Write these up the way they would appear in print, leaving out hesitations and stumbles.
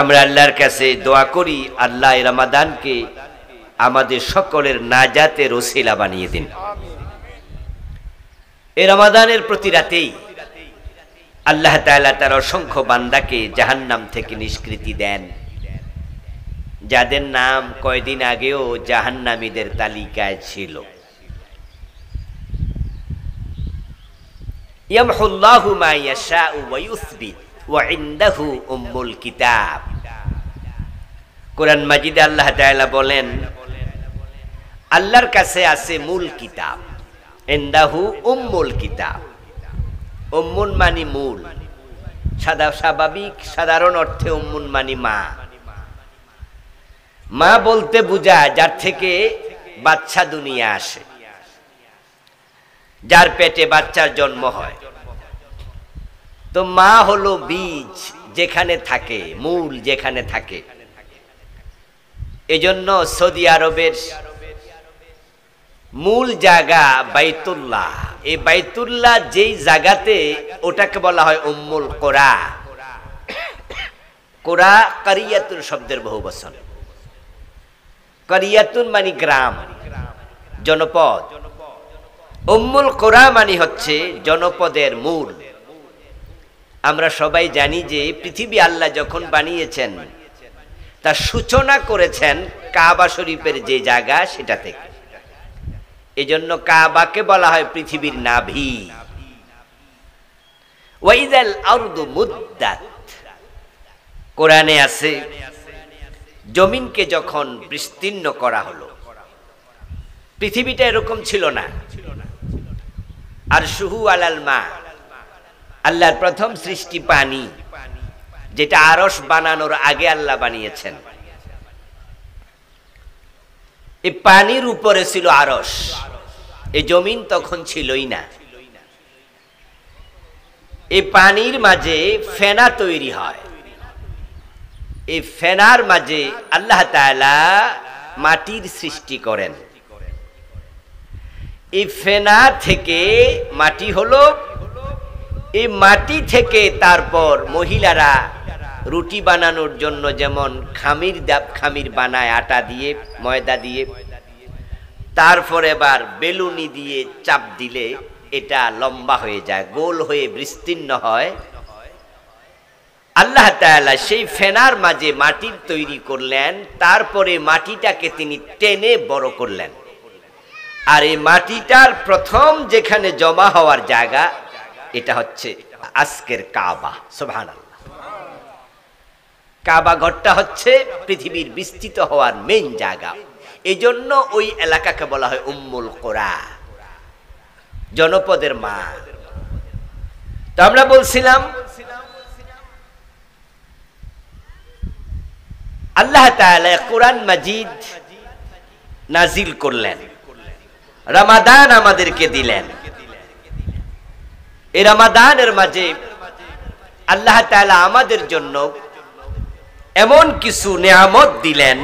আমরা আল্লাহর কাছে দোয়া করি, আল্লাহ এই রমাদানকে আমাদের সকলের নাজাতের ওসিলা বানিয়ে দিন। এই রমাদানের প্রতি রাতেই আল্লাহ তাআলা তার অসংখ্য বান্দাকে জাহান্নাম থেকে নিষ্কৃতি দেন, যাদের নাম কয়দিন আগেও জাহান্নামীদের তালিকায় ছিল। ইয়ামহুল্লাহু মা ইয়াশাউ ওয়া ইউসবিত ওয়া ইনদাহু উম্মুল কিতাব। কোরআন মাজিদে আল্লাহ তাআলা বলেন, আল্লাহর কাছে আছে মূল কিতাব, ইনদাহু উম্মুল কিতাব। উম্মুন মানি মূল, স্বাভাবিক সাধারণ অর্থে উম্মুন মানি মা। মা বলতে বোঝায় যার থেকে বাচ্চা দুনিয়া আসে, যার পেটে বাচ্চার জন্ম হয়। তো মা হলো বীজ যেখানে থাকে, মূল যেখানে থাকে। এজন্য সৌদি আরবের মূল জায়গা বাইতুল্লাহ। এই বাইতুল্লাহ যেই জায়গাতে, ওটাকে বলা হয় উম্মুল কোরা। কোরা কারিয়াতুন শব্দের বহুবচন। কারিয়াতুন মানে গ্রাম, জনপদ। উম্মুল কোরা মানে হচ্ছে জনপদের মূল। আমরা সবাই জানি যে পৃথিবী আল্লাহ যখন বানিয়েছেন, তার সূচনা করেছেন কাবা শরীফের যে জায়গা সেটা থেকে। এজন্য কাবাকে বলা হয় পৃথিবীর নাভি। ওয়াইদাল আরদু মুদ্দাত, কোরআনে আছে জমিনকে যখন বিস্তীর্ণ করা হলো। পৃথিবীটা এরকম ছিল না। আর শুহু আলাল মা, আল্লাহর প্রথম সৃষ্টি পানি, যেটা আরশ বানানোর আগে আল্লাহ বানিয়েছেন। এই পানির উপরে ছিল আরশ, এই জমিন তখন ছিলই না। এই পানির মাঝে ফেনা তৈরি হয়। এই ফেনার মাঝে আল্লাহ তাআলা মাটির সৃষ্টি করেন। এই ফেনা থেকে মাটি হলো। এই মাটি থেকে তারপর মহিলারা রুটি বানানোর জন্য যেমন খামির বানায় আটা দিয়ে, ময়দা দিয়ে, তারপর এবার বেলুনি দিয়ে চাপ দিলে এটা লম্বা হয়ে যায়, গোল হয়ে বিস্তীর্ণ হয়। আল্লাহ তাআলা সেই ফেনার মাঝে মাটির তৈরি করলেন, তারপরে মাটিটাকে তিনি টেনে বড় করলেন। আর এই মাটিটার প্রথম যেখানে জমা হওয়ার জায়গা, এটা হচ্ছে আজকের কাবা। সুবহানাল্লাহ। কাবা ঘরটা হচ্ছে পৃথিবীর বিস্তৃত হওয়ার মেইন জায়গা। এই জন্য ওই এলাকাকে বলা হয় উম্মুল কোরা, জনপদের মা। তো আমরা বলছিলাম আল্লাহ তাআলা কোরআন মাজিদ নাজিল করলেন, রমাদান আমাদেরকে দিলেন। এই রমাদানের মাঝে আল্লাহ তাআলা আমাদের জন্য এমন কিছু নেয়ামত দিলেন,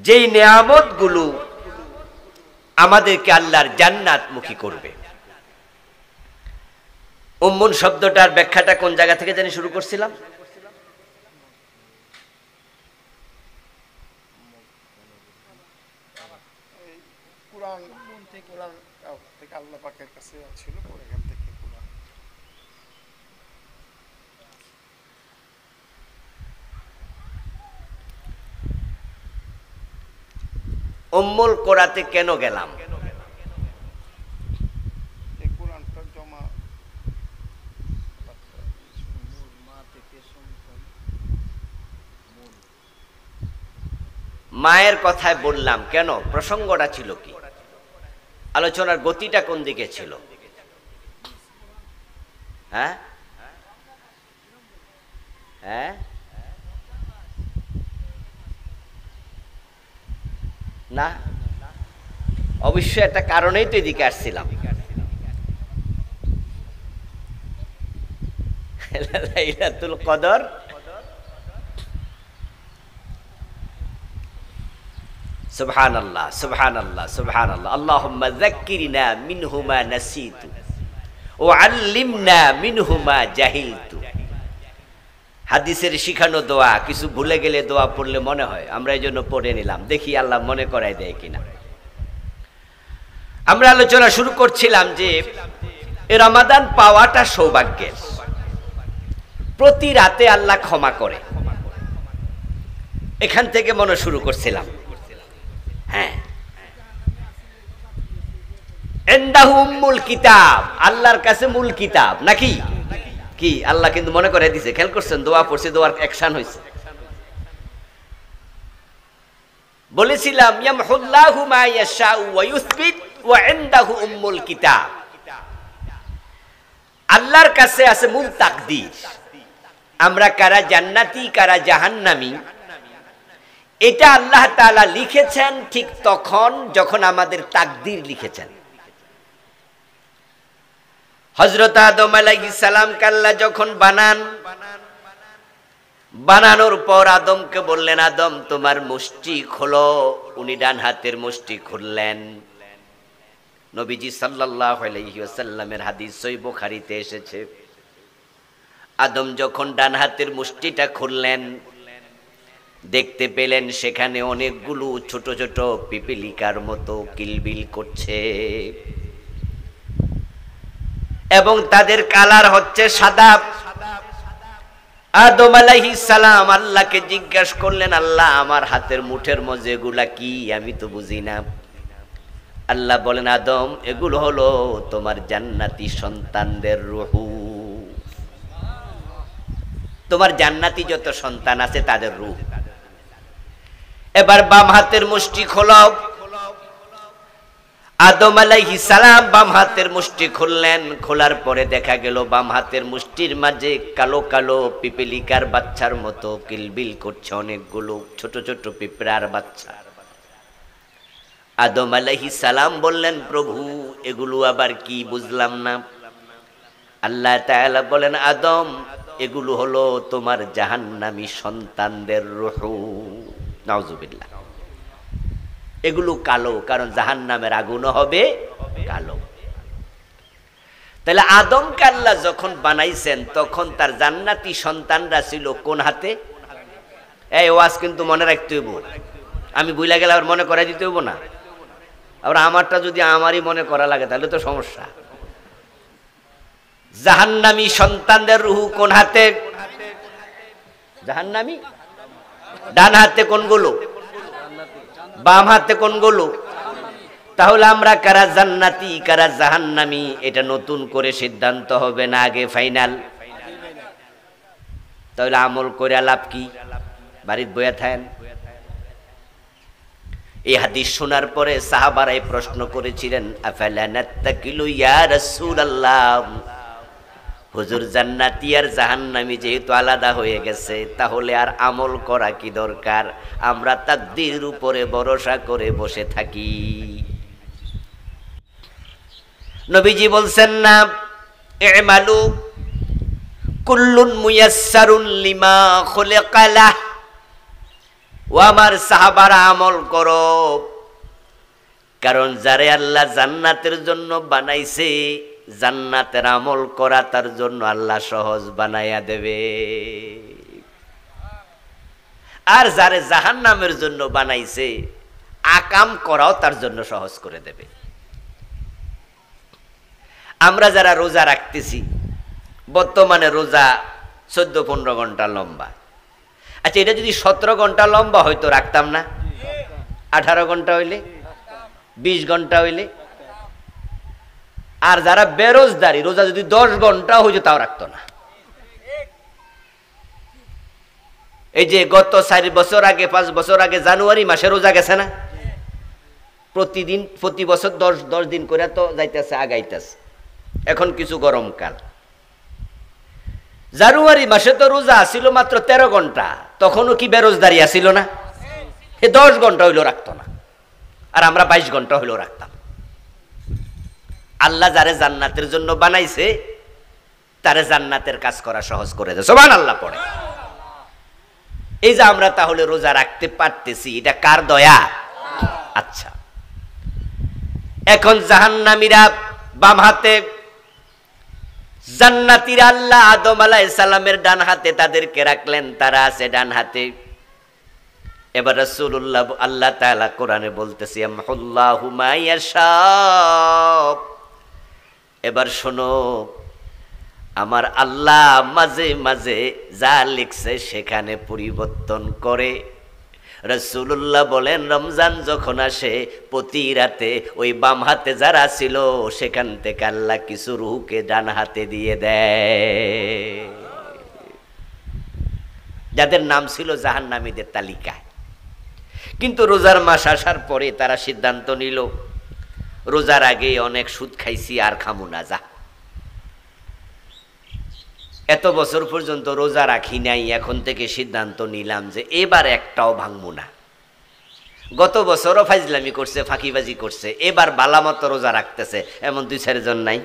যেই নেয়ামত গুলো আমাদেরকে আল্লাহর জান্নাতমুখী করবে। উম্মুন শব্দটার ব্যাখ্যাটা কোন জায়গা থেকে জানি শুরু করছিলাম? উম্মুল কোরাতে কেন গেলাম? মায়ের কথায় বললাম কেন? প্রসঙ্গটা ছিল কি? আলোচনার গতিটা কোন দিকে ছিল? হ্যাঁ হ্যাঁ না, অবশ্যই একটা কারণেই তো এদিকে আসছিলাম। লাইলাতুল কদর সুবহানাল্লাহ সুবহানাল্লাহ সুবহানাল্লাহ। আল্লাহুম্মা যাক্কিরনা মিনহুমা নাসিতু ওয়া আল্লিমনা মিনহুমা জাহিলতু। হাদিসের শিখানো দোয়া, কিছু ভুলে গেলে দোয়া পড়লে মনে হয়, আমরা এই জন্য পড়ে নিলাম, দেখি আল্লাহ মনে করাই দেয় কিনা। আমরা আলোচনা শুরু করছিলাম যে রমাদান পাওয়াটা সৌভাগ্যের। প্রতি রাতে আল্লাহ ক্ষমা করে, এখান থেকে মনে শুরু করছিলাম। হ্যাঁ, ইনদাহু উম্মুল কিতাব, আল্লাহর কাছে মূল কিতাব নাকি কি? আল্লাহ কিন্তু মনে করে দিছে, খেয়াল করছেন? দোয়া পড়ছে, দোয়ার অ্যাকশন হয়েছে। বলেছিলাম ইয়ামহুল্লাহু মা ইয়াশাউ ওয়া ইউসবিত ওয়া ইনদাহু উম্মুল কিতাব। আল্লাহর কাছে আছে মূল তাকদীর, আমরা কারা জান্নাতি কারা জাহান্নামী এটা আল্লাহ তাআলা লিখেছেন ঠিক তখন যখন আমাদের তাকদীর লিখেছেন। হযরত আদম আলাইহিস সালামকে আল্লাহ যখন বানানোর পর আদমকে বললেন, আদম তোমার মুষ্টি খোলো। উনি ডান হাতের মুষ্টি খুললেন। নবীজি সাল্লাল্লাহু আলাইহি ওয়াসাল্লামের হাদিস সহিহ বুখারীতে এসেছে, আদম যখন ডান হাতের মুষ্টিটা খুললেন, দেখতে পেলেন সেখানে অনেকগুলো ছোট ছোট পিপিলিকার মতো কিলবিল করছে এবং তাদের কালার হচ্ছে সাদা। আদম আলাইহিস সালাম আল্লাহকে জিজ্ঞাসা করলেন, আল্লাহ আমার হাতের মুঠের মধ্যে এগুলা কি? আমি তো বুঝি না। আল্লাহ বলেন, আদম এগুলো হলো তোমার জান্নাতি সন্তানদের রূহ। তোমার জান্নাতি যত সন্তান আছে তাদের রূহ। এবার বাম হাতের মুষ্টি খোলো। আদম আলাইহিস সালাম বাম হাতের মুষ্টি খুললেন। খোলার পরে দেখা গেল বাম হাতের মুষ্টির মাঝে কালো কালো পিপিলিকার বাচ্চার মতো কিলবিল করছে অনেকগুলো ছোট ছোট পিঁপড়ার বাচ্চা। আদম আলাইহিস সালাম বললেন, প্রভু এগুলো আবার কি? বুঝলাম না। আল্লাহ তাআলা বলেন, আদম এগুলো হলো তোমার জাহান্নামী সন্তানদের রূহ। নাউজুবিল্লাহ। এগুলো কালো, কারণ জাহান্নামের আগুন হবে কালো। তাহলে আদমকে আল্লাহ যখন বানাইছেন তখন তার জান্নাতি সন্তানরা ছিল কোন হাতে? এই ওয়াজ কিন্তু মনে রাখতে হইব, আমি ভুলে গেলে আবার মনে করাই দিতে হইব না। আবার আমারটা যদি আমারই মনে করা লাগে তাহলে তো সমস্যা। জাহান্নামী সন্তানদের রূহ কোন হাতে? জাহান্নামী ডান হাতে কোনগুলো? বাম হাতে কোনগুলো? তাহলে আমরা কারা জান্নাতি কারা জাহান্নামী এটা নতুন করে সিদ্ধান্ত হবে না, আগে ফাইনাল? তাহলে আমল করে লাভ কি? বাড়িতে বইয়া থাকেন। এই হাদিস শোনার পরে সাহাবারাই প্রশ্ন করেছিলেন, আফালা নাত্তাকিলু ইয়া রাসূলুল্লাহ, হুজুর জান্নাতি আর জাহান্নামী যেহেতু আলাদা হয়ে গেছে তাহলে আর আমল করা কি দরকার? আমরা তাকদীর উপরে ভরসা করে বসে থাকি। নবীজি বলছেন না, ইমালু কুল্লুন মুয়াসসারুন লিমা খুলিকা লাহ। ও আমার সাহাবারা আমল করো, কারণ যারে আল্লাহ জান্নাতের জন্য বানাইছে জান্নাতের আমল করা তার জন্য আল্লাহ সহজ বানাইয়া দেবে, আর যারে জাহান্নামের জন্য বানাইছে আকাম করাও তার জন্য সহজ করে দেবে। আমরা যারা রোজা রাখতেছি, বর্তমানে রোজা 14-15 ঘন্টা লম্বা। আচ্ছা, এটা যদি 17 ঘন্টা লম্বা হয়তো রাখতাম না? 18 ঘন্টা হইলে, 20 ঘন্টা হইলে? আর যারা বেরোজদারি, রোজা যদি 10 ঘন্টা হইতো তাও রাখতো না। এই যে গত 4 বছর আগে 5 বছর আগে জানুয়ারি মাসে রোজা গেছে না? প্রতিদিন প্রতি বছর 10 দিন করে তো যাইতেছে, আগাইতেছে। এখন কিছু গরমকাল, জানুয়ারি মাসে তো রোজা ছিল মাত্র 13 ঘন্টা, তখনও কি বেরোজদারি আসিল না? 10 ঘন্টা হইলো রাখতো না, আর আমরা 22 ঘন্টা হইলো রাখতাম। আল্লাহ যারে জান্নাতের জন্য বানাইছে তারে জান্নাতের কাজ করা সহজ করে দেয়। সুবহানাল্লাহ পড়ে। এই যে আমরা তাহলে রোজা রাখতে পারতেছি, এটা কার দয়া? আচ্ছা, এখন জাহান্নামীরা বাম হাতে জান্নাতীরা আল্লাহ আদম আলাইহিস সালামের ডান হাতে তাদেরকে রাখলেন, তারা আছে ডান হাতে। এবার রাসূলুল্লাহ আল্লাহ তাআলা কোরআনে বলতেছে ইয়ামহুল্লাহু মা ইয়াশা। এবার শোনো, আমার আল্লাহ মাঝে মাঝে যা লিখছে সেখানে পরিবর্তন করে। রাসূলুল্লাহ বলেন রমজান যখন আসে প্রতি রাতে ওই বাম হাতে যারা ছিল সেখান থেকে আল্লাহ কিছু রূহকে ডান হাতে দিয়ে দেয়, যাদের নাম ছিল জাহান্নামীদের তালিকায়। কিন্তু রোজার মাস আসার পরে তারা সিদ্ধান্ত নিল, রোজার আগে অনেক সুদ খাইছি আর খামু না, যা এত বছর পর্যন্ত রোজা রাখি নাই, এখন থেকে সিদ্ধান্ত নিলাম যে এবার একটাও ভাঙবো না। গত বছরও ফাইজলামি করছে, ফাঁকিবাজি করছে, এবার বালামতো রোজা রাখতেছে, এমন 2-4 জন নাই?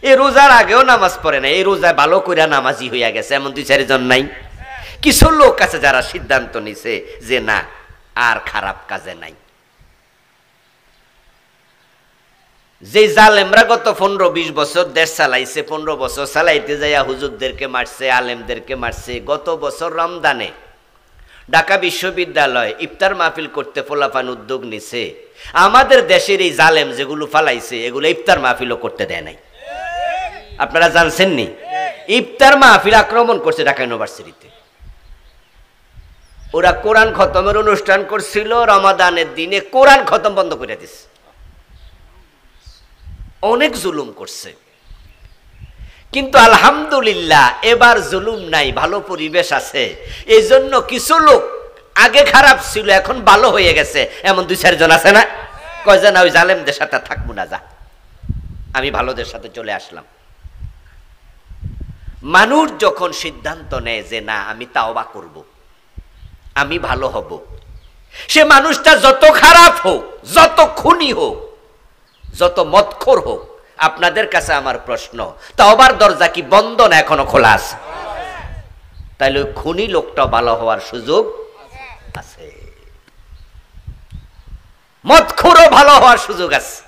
এই রোজার আগেও নামাজ পড়ে না, এই রোজায় ভালো করে নামাজি হইয়া গেছে, এমন 2-4 জন নাই? কিছু লোক আছে যারা সিদ্ধান্ত নিছে যে না আর খারাপ কাজে নাই। যে জালেমরা গত 15-20 বছর দেশ চালাইছে, 15 বছর চালাইতে যাইয়া হুজুরদেরকে মারছে, আলেমদেরকে মারছে, গত বছর রমজানে ঢাকা বিশ্ববিদ্যালয় ইফতার মাহফিল করতে ফলাফান উদ্যোগ নিছে। আমাদের দেশের এই জালেম যেগুলো ফালাইছে এগুলো ইফতার মাহফিলও করতে দেয় নাই। আপনারা জানছেন নি? ইফতার মাহফিল আক্রমণ করছে ঢাকা ইউনিভার্সিটিতে। ওরা কোরআন খতমের অনুষ্ঠান করছিল, রমাদানের দিনে কোরআন খতম বন্ধ করে দিছে। অনেক জুলুম করছে, কিন্তু আলহামদুলিল্লাহ এবার জুলুম নাই, ভালো পরিবেশ আছে। এই জন্য কিছু লোক আগে খারাপ ছিল এখন ভালো হয়ে গেছে, এমন 2-4 জন আছে না? কয় যে না ওই জালেমদের সাথে থাকবো না, যা আমি ভালোদের সাথে চলে আসলাম। মানুষ যখন সিদ্ধান্ত নেয় যে না আমি তাওবা করব, আমি ভালো হব, সে মানুষটা যত খারাপ হোক, যত খুনি হোক, যত মদখোর হোক, আপনাদের কাছে আমার প্রশ্ন, তাওবার দরজা কি বন্ধ না এখনো খোলা আছে? তাইলে ওই খুনি লোকটা ভালো হওয়ার সুযোগ আছে, মদখোরও ভালো হওয়ার সুযোগ আছে।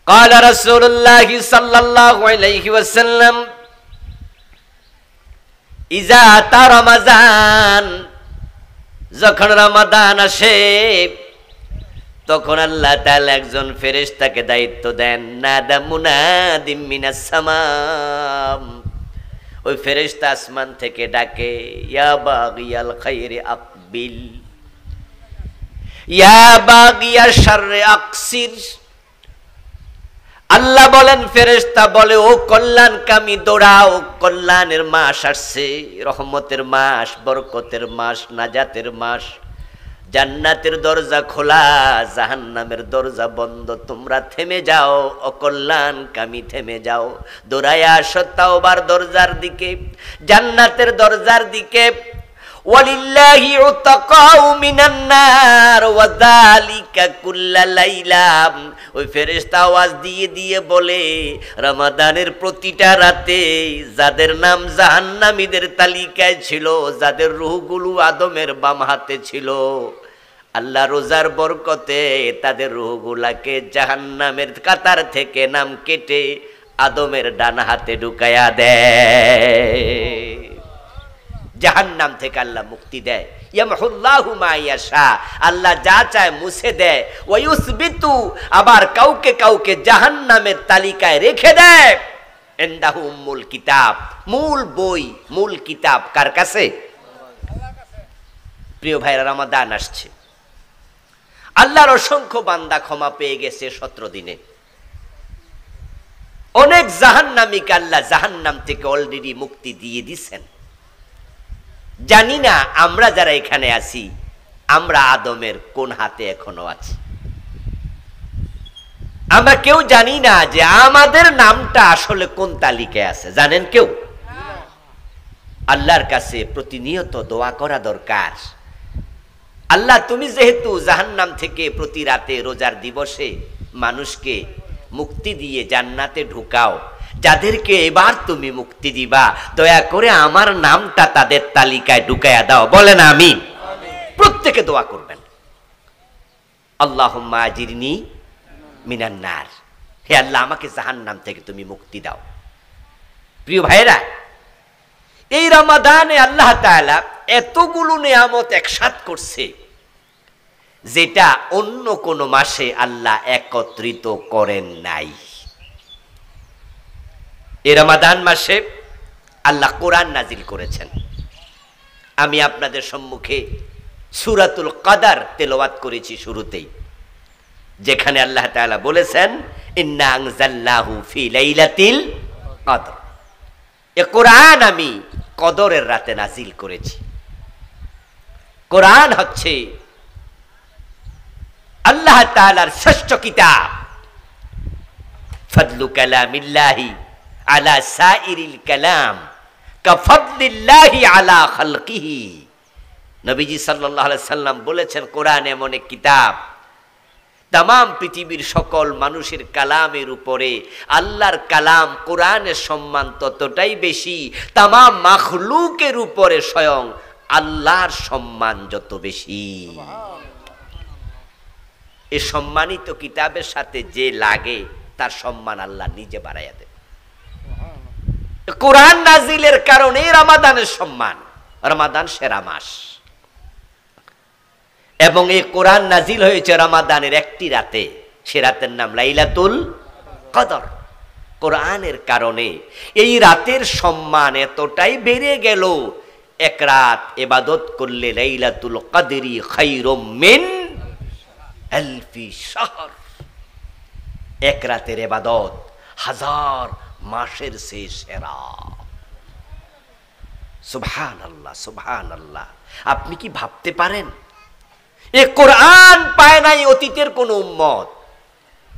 قال رسول الله صلى الله عليه وسلم إذا أتى رمضان, যখন রমাদান আসে তখন আল্লাহ তাআলা একজন ফেরেশতাকে দায়িত্ব দেন, নাদা মুনাদিম মিনাস সামাম, ওই ফেরেশতা আসমান থেকে ডাকে, ইয়া বাগিয়াল খায়রি আকবিল, ইয়া বাগিয়া শাররি আকসির। আল্লাহ বলেন, ফেরেশতা বলে, ও কল্যাণকামী দৌড়াও, কল্যাণের মাস আসছে, রহমতের মাস, বরকতের মাস, নাজাতের মাস, জান্নাতের দরজা খোলা, জাহান্নামের দরজা বন্ধ, তোমরা থেমে যাও, অকল্যাণকামী থেমে যাও, দৌড়ায়া আসো তাওবার দরজার দিকে, জান্নাতের দরজার দিকে। ওয়ালিল্লাহি উতাকাউ মিনান নার ওয়া যালিকা কুল্লা লাইলা, ওই ফেরেশতা আওয়াজ দিয়ে দিয়ে বলে, রমাদানের প্রতিটা রাতে যাদের নাম জাহান্নামীদের তালিকায় ছিল, যাদের রূহগুলো আদমের বাম হাতে ছিল, আল্লাহ রোজার বরকতে তাদের রূহগুলাকে জাহান্নামের কাতার থেকে নাম কেটে আদমের ডান হাতে ঢুকায়া দেয়। জাহান্নাম থেকে আল্লাহ মুক্তি দেয়। ইয়ামহুল্লাহু মা ইয়াশা, আল্লাহ যা চায় মুছে দেয়। ওয়া ইউসবিতু, আবার কাউকে কাউকে জাহান্নামের তালিকায় রেখে দেয়। ইনদাহু উম্মুল কিতাব, মূল বই, মূল কিতাব কার কাছে? প্রিয় ভাইরা, রমাদান আসছে, আল্লাহর অসংখ্য বান্দা ক্ষমা পেয়ে গেছে 17 দিনে। অনেক জাহান্নামীকে আল্লাহ জাহান্নাম থেকে অলরেডি মুক্তি দিয়ে দিয়েছেন। জানি না আমরা যারা এখানে আছি আমরা আদমের কোন হাতে এখনো আছি। আমরা কেউ জানি না যে আমাদের নামটা আসলে কোন তালিকায় আছে, জানেন কেউ? আল্লাহর কাছে প্রতিনিয়ত দোয়া করা দরকার। আল্লাহ, তুমি যেহেতু জাহান্নাম থেকে প্রতি রাতে রোজার দিবসে মানুষকে মুক্তি দিয়ে জান্নাতে ঢুকাও, যাদেরকে এবার তুমি মুক্তি দিবা, দয়া করে আমার নামটা তাদের তালিকায় ঢুকায়া দাও। বলেন আমিন। প্রত্যেকে দোয়া করবেন, আল্লাহুম্মা আজিরনি মিনান নার, হে আল্লাহ আমাকে জাহান্নাম থেকে তুমি মুক্তি দাও। প্রিয় ভাইরা, এই রমাদানে আল্লাহ তাআলা এতগুলো নিয়ামত একসাথ করছে যেটা অন্য কোন মাসে আল্লাহ একত্রিত করেন নাই। এই রমাদান মাসে আল্লাহ কোরআন নাজিল করেছেন। আমি আপনাদের সম্মুখে সূরাতুল কদর তেলাওয়াত করেছি শুরুতেই, যেখানে আল্লাহ তাআলা বলেছেন ইন্না আনজালনাহু ফি লাইলাতিল কদর। এই কোরআন আমি কদরের রাতে নাজিল করেছি। কোরআন হচ্ছে আল্লাহ তাআলার শ্রেষ্ঠ কিতাব। ফাদলু কালামিল্লাহি আলা সাইরিল কালাম কাফাদলিল্লাহি আলা খালকিহি। নবীজি সাল্লাল্লাহু আলাইহি সাল্লাম বলেছেন কোরআন এমন এক কিতাব, तमाम पृथिवीर सकल मानुषेर कालामेर उपरे आल्लाहर कालाम कुरानेर सम्मान ततटाई बेशी, तमाम माखलुकेर उपरे स्वयं आल्लाहर सम्मान जत बेशी। ए सम्मानित किताबेर साथे जे लागे तार सम्मान आल्लाह निजे बाड़ाइया देन। कुरान नाजिलेर कारणे रमादानेर सम्मान, रमादान सेरा मास এবং এই কোরআন নাজিল হয়েছে রমাদানের একটি রাতে, সে রাতের নাম লাইলাতুল কদর। কোরআনের কারণে এই রাতের সম্মান এতটাই বেড়ে গেল, এক রাত ইবাদত করলে লাইলাতুল কদরি খায়রুম মিন আলফি শাহর, এক রাতের ইবাদত হাজার মাসের চেয়ে সেরা। সুবহানাল্লাহ সুবহানাল্লাহ। আপনি কি ভাবতে পারেন এ কোরআন পায় নাই অতীতের কোন উম্মত,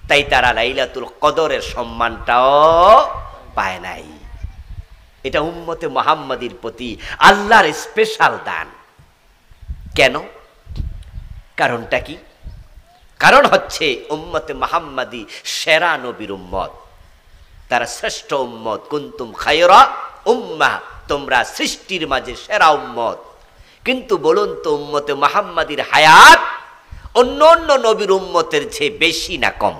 তাই তারা লাইলাতুল কদরের সম্মানটাও পায় নাই। এটা উম্মতে মুহাম্মাদীর প্রতি আল্লাহর স্পেশাল দান। কেন? কারণটা কি? কারণ হচ্ছে উম্মতে মুহাম্মাদী সেরা নবীর উম্মত, তারা শ্রেষ্ঠ উম্মত। কুনতুম খায়রা উম্মাহ, তোমরা সৃষ্টির মাঝে সেরা উম্মত। কিন্তু বলুন তো উম্মতে মুহাম্মাদীর হায়াত অন্য অন্য নবীর উম্মতের চেয়ে বেশি না কম?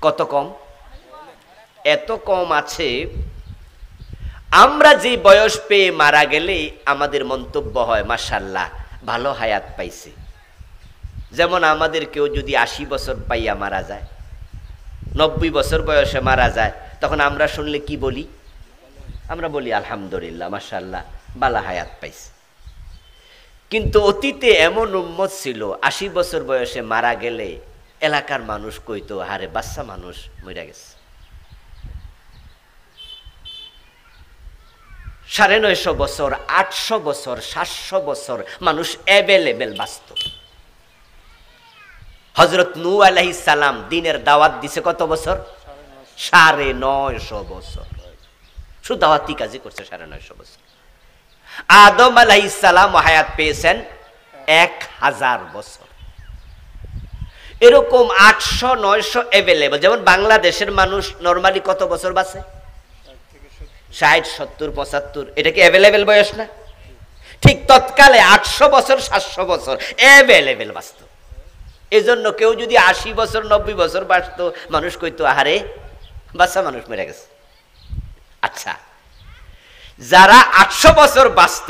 কত কম? এত কম আছে আমরা যে বয়স পেয়ে মারা গেলে আমাদের মন্তব্য হয় মাশাআল্লাহ ভালো হায়াত পাইছে। যেমন আমাদের কেউ যদি 80 বছর পাইয়া মারা যায়, 90 বছর বয়সে মারা যায়, তখন আমরা শুনলে কি বলি? আমরা বলি আলহামদুলিল্লাহ মাশাআল্লাহ ভালো হায়াত পাইছে। কিন্তু অতীতে এমন উম্মত ছিল 80 বছর বয়সে মারা গেলে এলাকার মানুষ কইতো হারে বাচ্চা মানুষ মরে গেছে। 950 বছর, 800 বছর, 700 বছর মানুষ অ্যাভেলেবেল বাঁচত। হযরত নূহ আলাইহিস সালাম দ্বীনের দাওয়াত দিছে কত বছর? 950 বছর। শুধু দাওয়াতি কাজই করছে 950 বছর। আদম আলাইহিস সালাম হায়াত পেয়েছেন 1000 বছর। এরকম 800-900 অ্যাভেলেবল। যেমন বাংলাদেশের মানুষ নরমালি কত বছর বাঁচে? 60, 70, 75। এটা কি অ্যাভেলেবল বয়স না? ঠিক তৎকালে 800 বছর 700 বছর অ্যাভেলেবল বাঁচত। এজন্য কেউ যদি 80 বছর 90 বছর বাঁচত, মানুষ কইতো আহারে বাচ্চা মানুষ মরে গেছে। আচ্ছা, যারা 800 বছর বাঁচত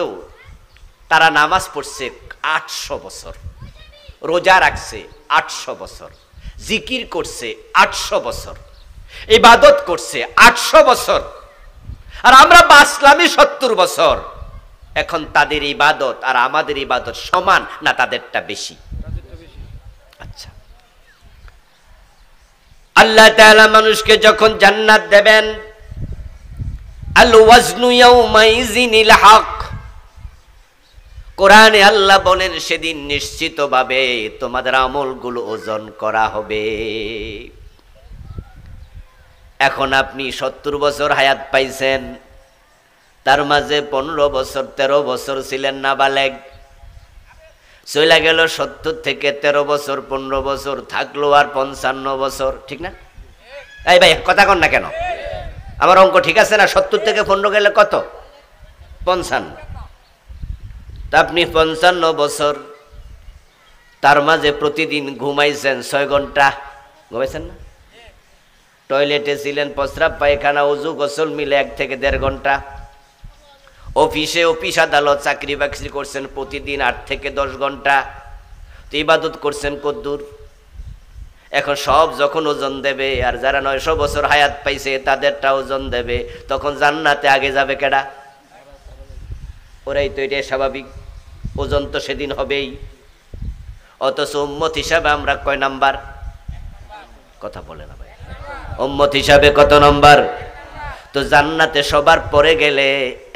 তারা নামাজ পড়ছে 800 বছর, রোজা রাখছে 800 বছর, জিকির করছে 800 বছর, ইবাদত করছে 800 বছর, আর আমরা বাঁচলামই 70 বছর। এখন তাদের ইবাদত আর আমাদের ইবাদত সমান না তাদেরটা বেশি? আচ্ছা, আল্লাহ তাআলা মানুষকে যখন জান্নাত দেবেন, আল ওয়াজনু ইয়াউমাইযিনিল হক, কোরআনে আল্লাহ বলেন সেদিন নিশ্চিতভাবে তোমাদের আমলগুলো ওজন করা হবে। এখন আপনি 70 বছর হায়াত পাইছেন, তার মাঝে 15 বছর 13 বছর ছিলেন নাবালেগ, চলে গেল 70 থেকে 13 বছর, 15 বছর থাকলো আর 55 বছর। ঠিক না? এই ভাই কথা কন না কেন? আমার অঙ্ক ঠিক আছে না? 70 থেকে 15 গেলে কত? 55। তা আপনি 55 বছর, তার মাঝে প্রতিদিন ঘুমাইছেন 6 ঘন্টা, ঘুমাইছেন না? টয়লেটে ছিলেন, প্রস্রাব পায়খানা ওযু গোসল মিলে 1 থেকে 1.5 ঘন্টা। অফিস আদালত চাকরি বাকরি করছেন প্রতিদিন 8 থেকে 10 ঘন্টা। তো ইবাদত করছেন কদ্দুর? এখন সব যখন ওজন দেবে, আর যারা 900 বছর হায়াত পাইছে তাদেরটা ওজন দেবে, তখন জান্নাতে আগে যাবে কেডা? ওরাই তো, এটাই স্বাভাবিক, ওজন তো সেদিন হবেই। অথচ উম্মত হিসাবে আমরা কয় নাম্বার? কথা বলে না ভাই, উম্মত হিসাবে কত নাম্বার? তো জান্নাতে সবার পরে গেলে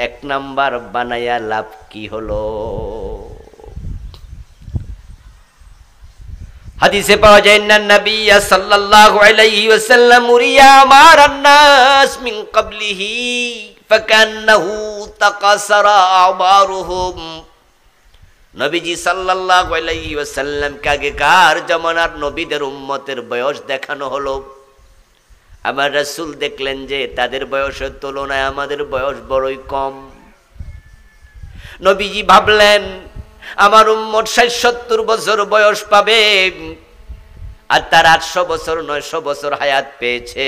1 নাম্বার বানায়া লাভ কি হলো? হাদিসে পাওয়া যায় না, নবী সাল্লাল্লাহু আলাইহি ওয়াসাল্লাম উরিয়া মারান নাস মিন ক্বাবলিহি ফাকান্নাহু তাকাসারা আবারুহুম। নবীজি সাল্লাল্লাহু আলাইহি ওয়াসাল্লাম আগেকার জামানার নবীদের উম্মতের বয়স দেখানো হলো। আমার রাসূল দেখলেন যে তাদের বয়সের তুলনায় আমাদের বয়স বড়ই কম। নবীজি ভাবলেন আমার উম্মত 60-70 বছর বয়স পাবে, আর তার 800 বছর 900 বছর হায়াত পেয়েছে।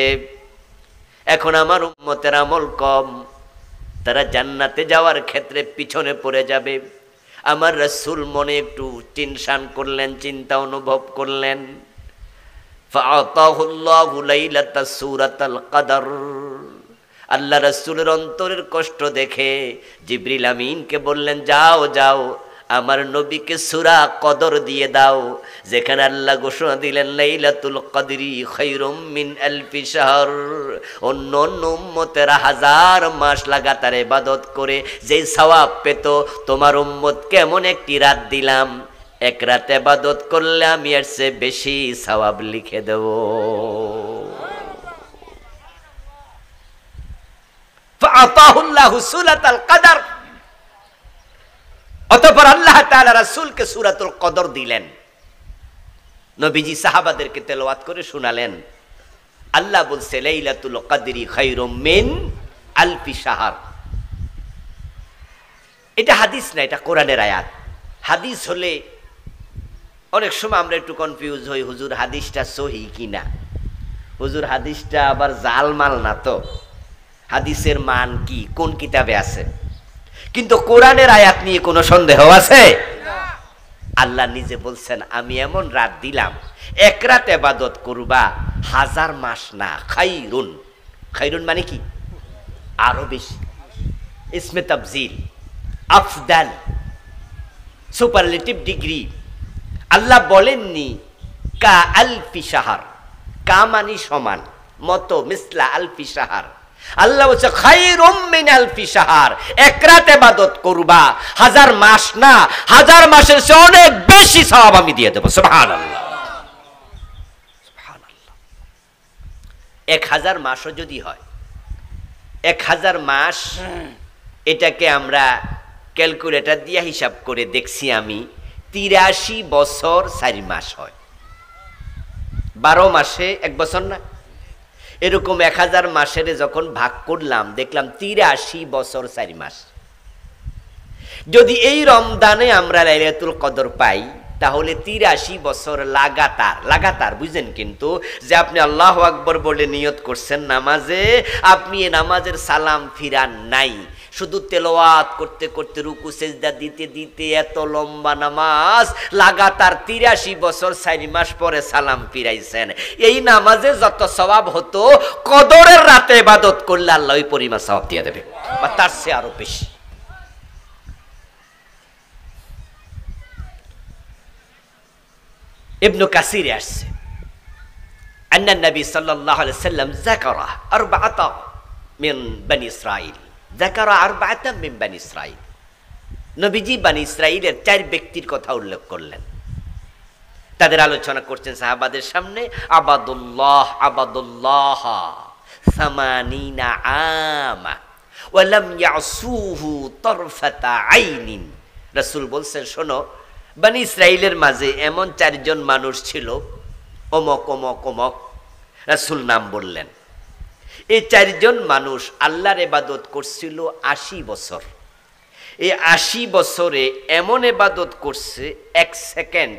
এখন আমার উম্মতের আমল কম, তারা জান্নাতে যাওয়ার ক্ষেত্রে পিছনে পড়ে যাবে। আমার রাসূল মনে একটু টেনশন করলেন, চিন্তা অনুভব করলেন। ফাআতাহুল্লাহু লাইলাতাস সূরাতাল কদর। আল্লাহ রাসূলের অন্তরের কষ্ট দেখে জিবরিল আমিনকে বললেন, যাও যাও আমার নবীকে সূরা কদর দিয়ে দাও, যেখানে আল্লাহ ঘোষণা দিলেন লাইলাতুল কদরি খায়রুম মিন আলফি শাহর। অন্য উম্মতেরা 1000 মাস লাগাতার ইবাদত করে যে সওয়াব পেত, তোমার উম্মতকে এমন একটি রাত দিলাম, 1 রাত ইবাদত করলে আমি এর চেয়ে বেশি সওয়াব লিখে দেব। ফাআতাহুল্লাহু সূরাতাল কদর। অতঃপর আল্লাহ তাআলা রাসূলকে সূরাতুল কদর দিলেন। নবীজি সাহাবাদেরকে তেলাওয়াত করে শোনালেন। আল্লাহ বলছে লাইলাতুল কদরি খায়রুম মিন আলফি শাহর। এটা হাদিস না, এটা কোরআনের আয়াত। হাদিস হলে অনেক সময় আমরা একটু কনফিউজ হই, হুজুর হাদিসটা সহিহ কিনা, হুজুর হাদিসটা আবার জালমাল না তো, হাদিসের মান কি, কোন কিতাবে আছে? কিন্তু কোরআনের আয়াত নিয়ে কোনো সন্দেহ আছে? আল্লাহ নিজে বলছেন আমি এমন রাত দিলাম, 1 রাত ইবাদত করবা 1000 মাস না। খায়রুন, খায়রুন মানে কি? আরো বেশি। ইসমে তাফজিল, আফদাল, সুপারলেটিভ ডিগ্রি। আল্লাহ বলেননি কা আলফি শাহর, কা মানে সমান, মতো, মিসলা আলফি শাহর। আল্লাহ বলছে খায়রুম মিন আলফি শাহর, 1 রাত ইবাদত করবা 1000 মাস না, 1000 মাসের চেয়ে অনেক বেশি সওয়াব আমি দিয়ে দেব। সুবহানাল্লাহ, সুবহানাল্লাহ। 1000 মাসও যদি হয়, 1000 মাস, এটাকে আমরা ক্যালকুলেটর দিয়ে হিসাব করে দেখছি আমি, 83 বছর 4 মাস হয়। 12 মাসে 1 বছর না? এরকম 1000 মাসের যখন ভাগ করলাম দেখলাম 83 বছর 4 মাস। যদি এই রমজানে আমরা লাইলাতুল কদর পাই, তাহলে 83 বছর লাগাতার বুঝেন, কিন্তু যে আপনি আল্লাহু আকবার বলে নিয়ত করছেন নামাজে, আপনি এই নামাজের সালাম ফিরান নাই, শুধু তেলাওয়াত করতে করতে রুকু সেজদা দিতে দিতে এত লম্বা নামাজ লাগাতার 83 বছর 4 মাস পরে সালাম ফিরাইছেন। এই নামাজে যত সওয়াব হতো, কদরের রাতে ইবাদত করলে আল্লাহ ওই পরিমাণ সওয়াব দিয়ে দেবে, বা তার চেয়ে আরো বেশি। ইবনে কাসিরে আসছে, আন্না নবী সাল্লাল্লাহু আলাইহি সাল্লাম যাকারা 4 মিন বনি ইসরাঈল, যাকারা 4 মিন বনি ইসরাঈল। নবীজি বনি ইসরাঈলের 4 ব্যক্তির কথা উল্লেখ করলেন। তাদের আলোচনা করছেন সাহাবাদের সামনে। আবাদুল্লাহ 80 আমা ওয়া লাম ইয়াসুহু তারফাতা আইনিন। রাসূল বলছেন, শোনো, বনি ইসরাঈলের মাঝে এমন 4 জন মানুষ ছিল, অমক অমক অমক, রাসূল নাম বললেন। এই 4 জন মানুষ আল্লাহর ইবাদত করছিল 80 বছর। এই 80 বছরে এমন ইবাদত করছে 1 সেকেন্ড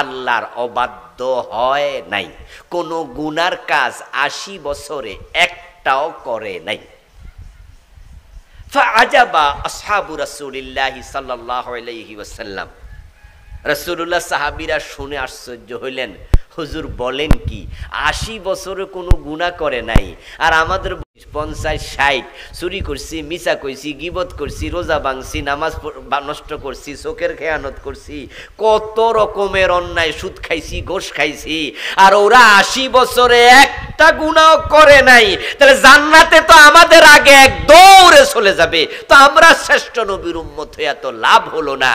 আল্লাহর অবাধ্য হয় নাই, কোনো গুনার কাজ 80 বছরে একটাও করে নাই। ফাআজাবা আসহাবু রাসূলিল্লাহি সাল্লাল্লাহু আলাইহি ওয়াসাল্লাম, রাসূলুল্লাহ সাহাবীরা শুনে আশ্চর্য হইলেন, হুজুর বলেন কি, 80 বছরে কোনো গুনাহ করে নাই, আর আমাদের 50 60 চুরি করছি, মিছা কইছি, গীবত করছি, রোজা ভাঙছি, নামাজ নষ্ট করছি, চোখের খেয়ানত করছি, কত রকমের অন্যায়, সুদ খাইছি, ঘোষ খাইছি, আর ওরা 80 বছরে একটা গুনাহ করে নাই, তাহলে জান্নাতে তো আমাদের আগে এক দৌড়ে চলে যাবে, তো আমরা শ্রেষ্ঠ নবীর উম্মত হইয়া তো লাভ হলো না।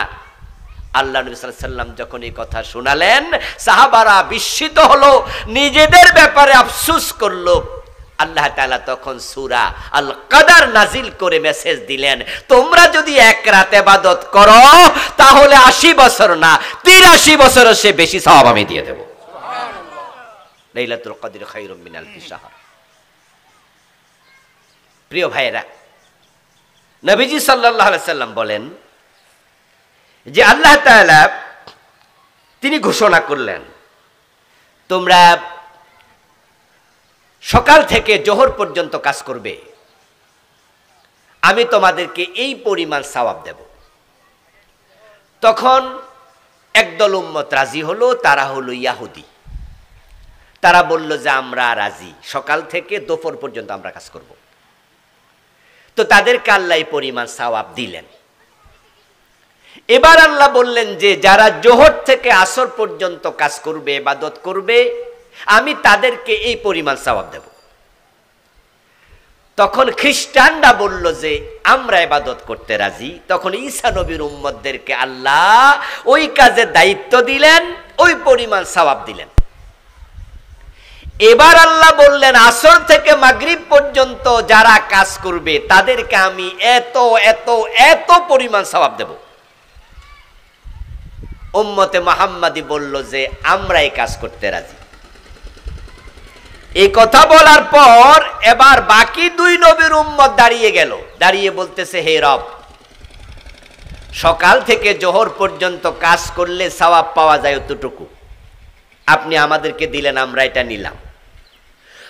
আল্লাহ নবী সাল্লাল্লাহু আলাইহি ওয়াসাল্লাম যখন এই কথা শোনালেন, সাহাবারা বিস্মিত হলো, নিজেদের ব্যাপারে আফসোস করলো। আল্লাহ তাআলা তখন সূরা আল কদর নাজিল করে মেসেজ দিলেন, তোমরা যদি এক রাত ইবাদত করো তাহলে 80 বছর না 83 বছরের সে বেশি সওয়াব আমি দিয়ে দেব। সুবহানাল্লাহ। লাইলাতুল কদর খায়রুম মিন আলফি শাহর। প্রিয় ভাইরা, নবীজি সাল্লাল্লাহু আলাইহি ওয়াসাল্লাম বলেন যে আল্লাহ তাআলা তিনি ঘোষণা করলেন, তোমরা সকাল থেকে জোহর পর্যন্ত কাজ করবে, আমি তোমাদেরকে এই পরিমাণ সওয়াব দেব। তখন একদল উম্মত রাজি হলো, তারা হলো ইহুদি। তারা বলল যে আমরা রাজি, সকাল থেকে দুপুর পর্যন্ত আমরা কাজ করব। তো তাদেরকে আল্লাহ এই পরিমাণ সওয়াব দিলেন। এবার আল্লাহ বললেন যে যারা জোহর থেকে আসর পর্যন্ত কাজ করবে, ইবাদত করবে, আমি তাদেরকে এই পরিমাণ সওয়াব দেব। তখন খ্রিস্টানরা বলল যে আমরা ইবাদত করতে রাজি। তখন ঈসা নবীর উম্মতদেরকে আল্লাহ ওই কাজে দায়িত্ব দিলেন, ওই পরিমাণ সওয়াব দিলেন। এবার আল্লাহ বললেন আসর থেকে মাগরিব পর্যন্ত যারা কাজ করবে তাদেরকে আমি এত এত এত পরিমাণ সওয়াব দেব। উম্মতে মুহাম্মাদি বলল যে আমরা এই কাজ করতে রাজি। এই কথা বলার পর এবার বাকি দুই নবীর উম্মত দাঁড়িয়ে গেল, দাঁড়িয়ে বলতেছে, হে রব, সকাল থেকে জোহর পর্যন্ত কাজ করলে সওয়াব পাওয়া যায় অতটুকু, আপনি আমাদেরকে দিলেন, আমরা এটা নিলাম।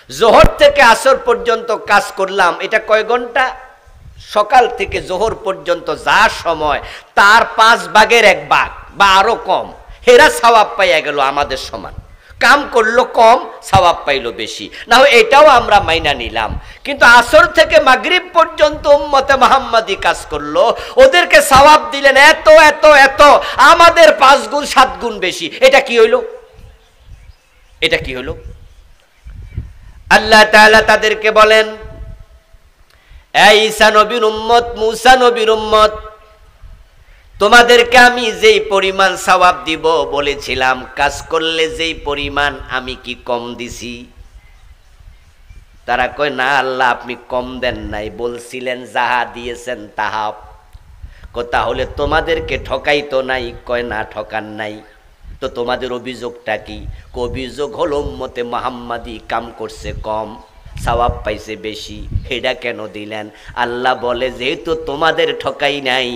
জোহর থেকে আসর পর্যন্ত কাজ করলাম, এটা কয় ঘন্টা? সকাল থেকে জোহর পর্যন্ত যা সময় তার 5 ভাগের 1 ভাগ বা আরো কম, হেরা সওয়াব পাইয়া গেল আমাদের সমান। কাম করলো কম, সওয়াব পাইলো বেশি, না এটাও আমরা মাইনা নিলাম। কিন্তু আসর থেকে মাগরিব পর্যন্ত উম্মতে মুহাম্মাদি কাজ করলো, ওদেরকে সওয়াব দিলেন এত এত এত, আমাদের 5 গুণ 7 গুণ বেশি। এটা কি হইল? এটা কি হলো? আল্লাহ তাআলা তাদেরকে বলেন, এই ঈসা নবীর উম্মত, মুসা নবীর উম্মত, তোমাদেরকে আমি যেই পরিমাণ সওয়াব দিব বলেছিলাম, কাজ করলে যেই পরিমাণ, আমি কি কম দিছি? তারা কয়, না আল্লাহ আপনি কম দেন নাই, বলছিলেন যাহা দিয়েছেন তাহা। তাহলে তোমাদেরকে ঠকাইতো নাই? কয় না, ঠকান নাই। তো তোমাদের অভিযোগটা কি? অভিযোগ হলো উম্মতে মুহাম্মাদি কাম করছে কম, সওয়াব পাইছে বেশি, এটা কেন দিলেন? আল্লাহ বলে, যেহেতু তোমাদের ঠকাই নাই,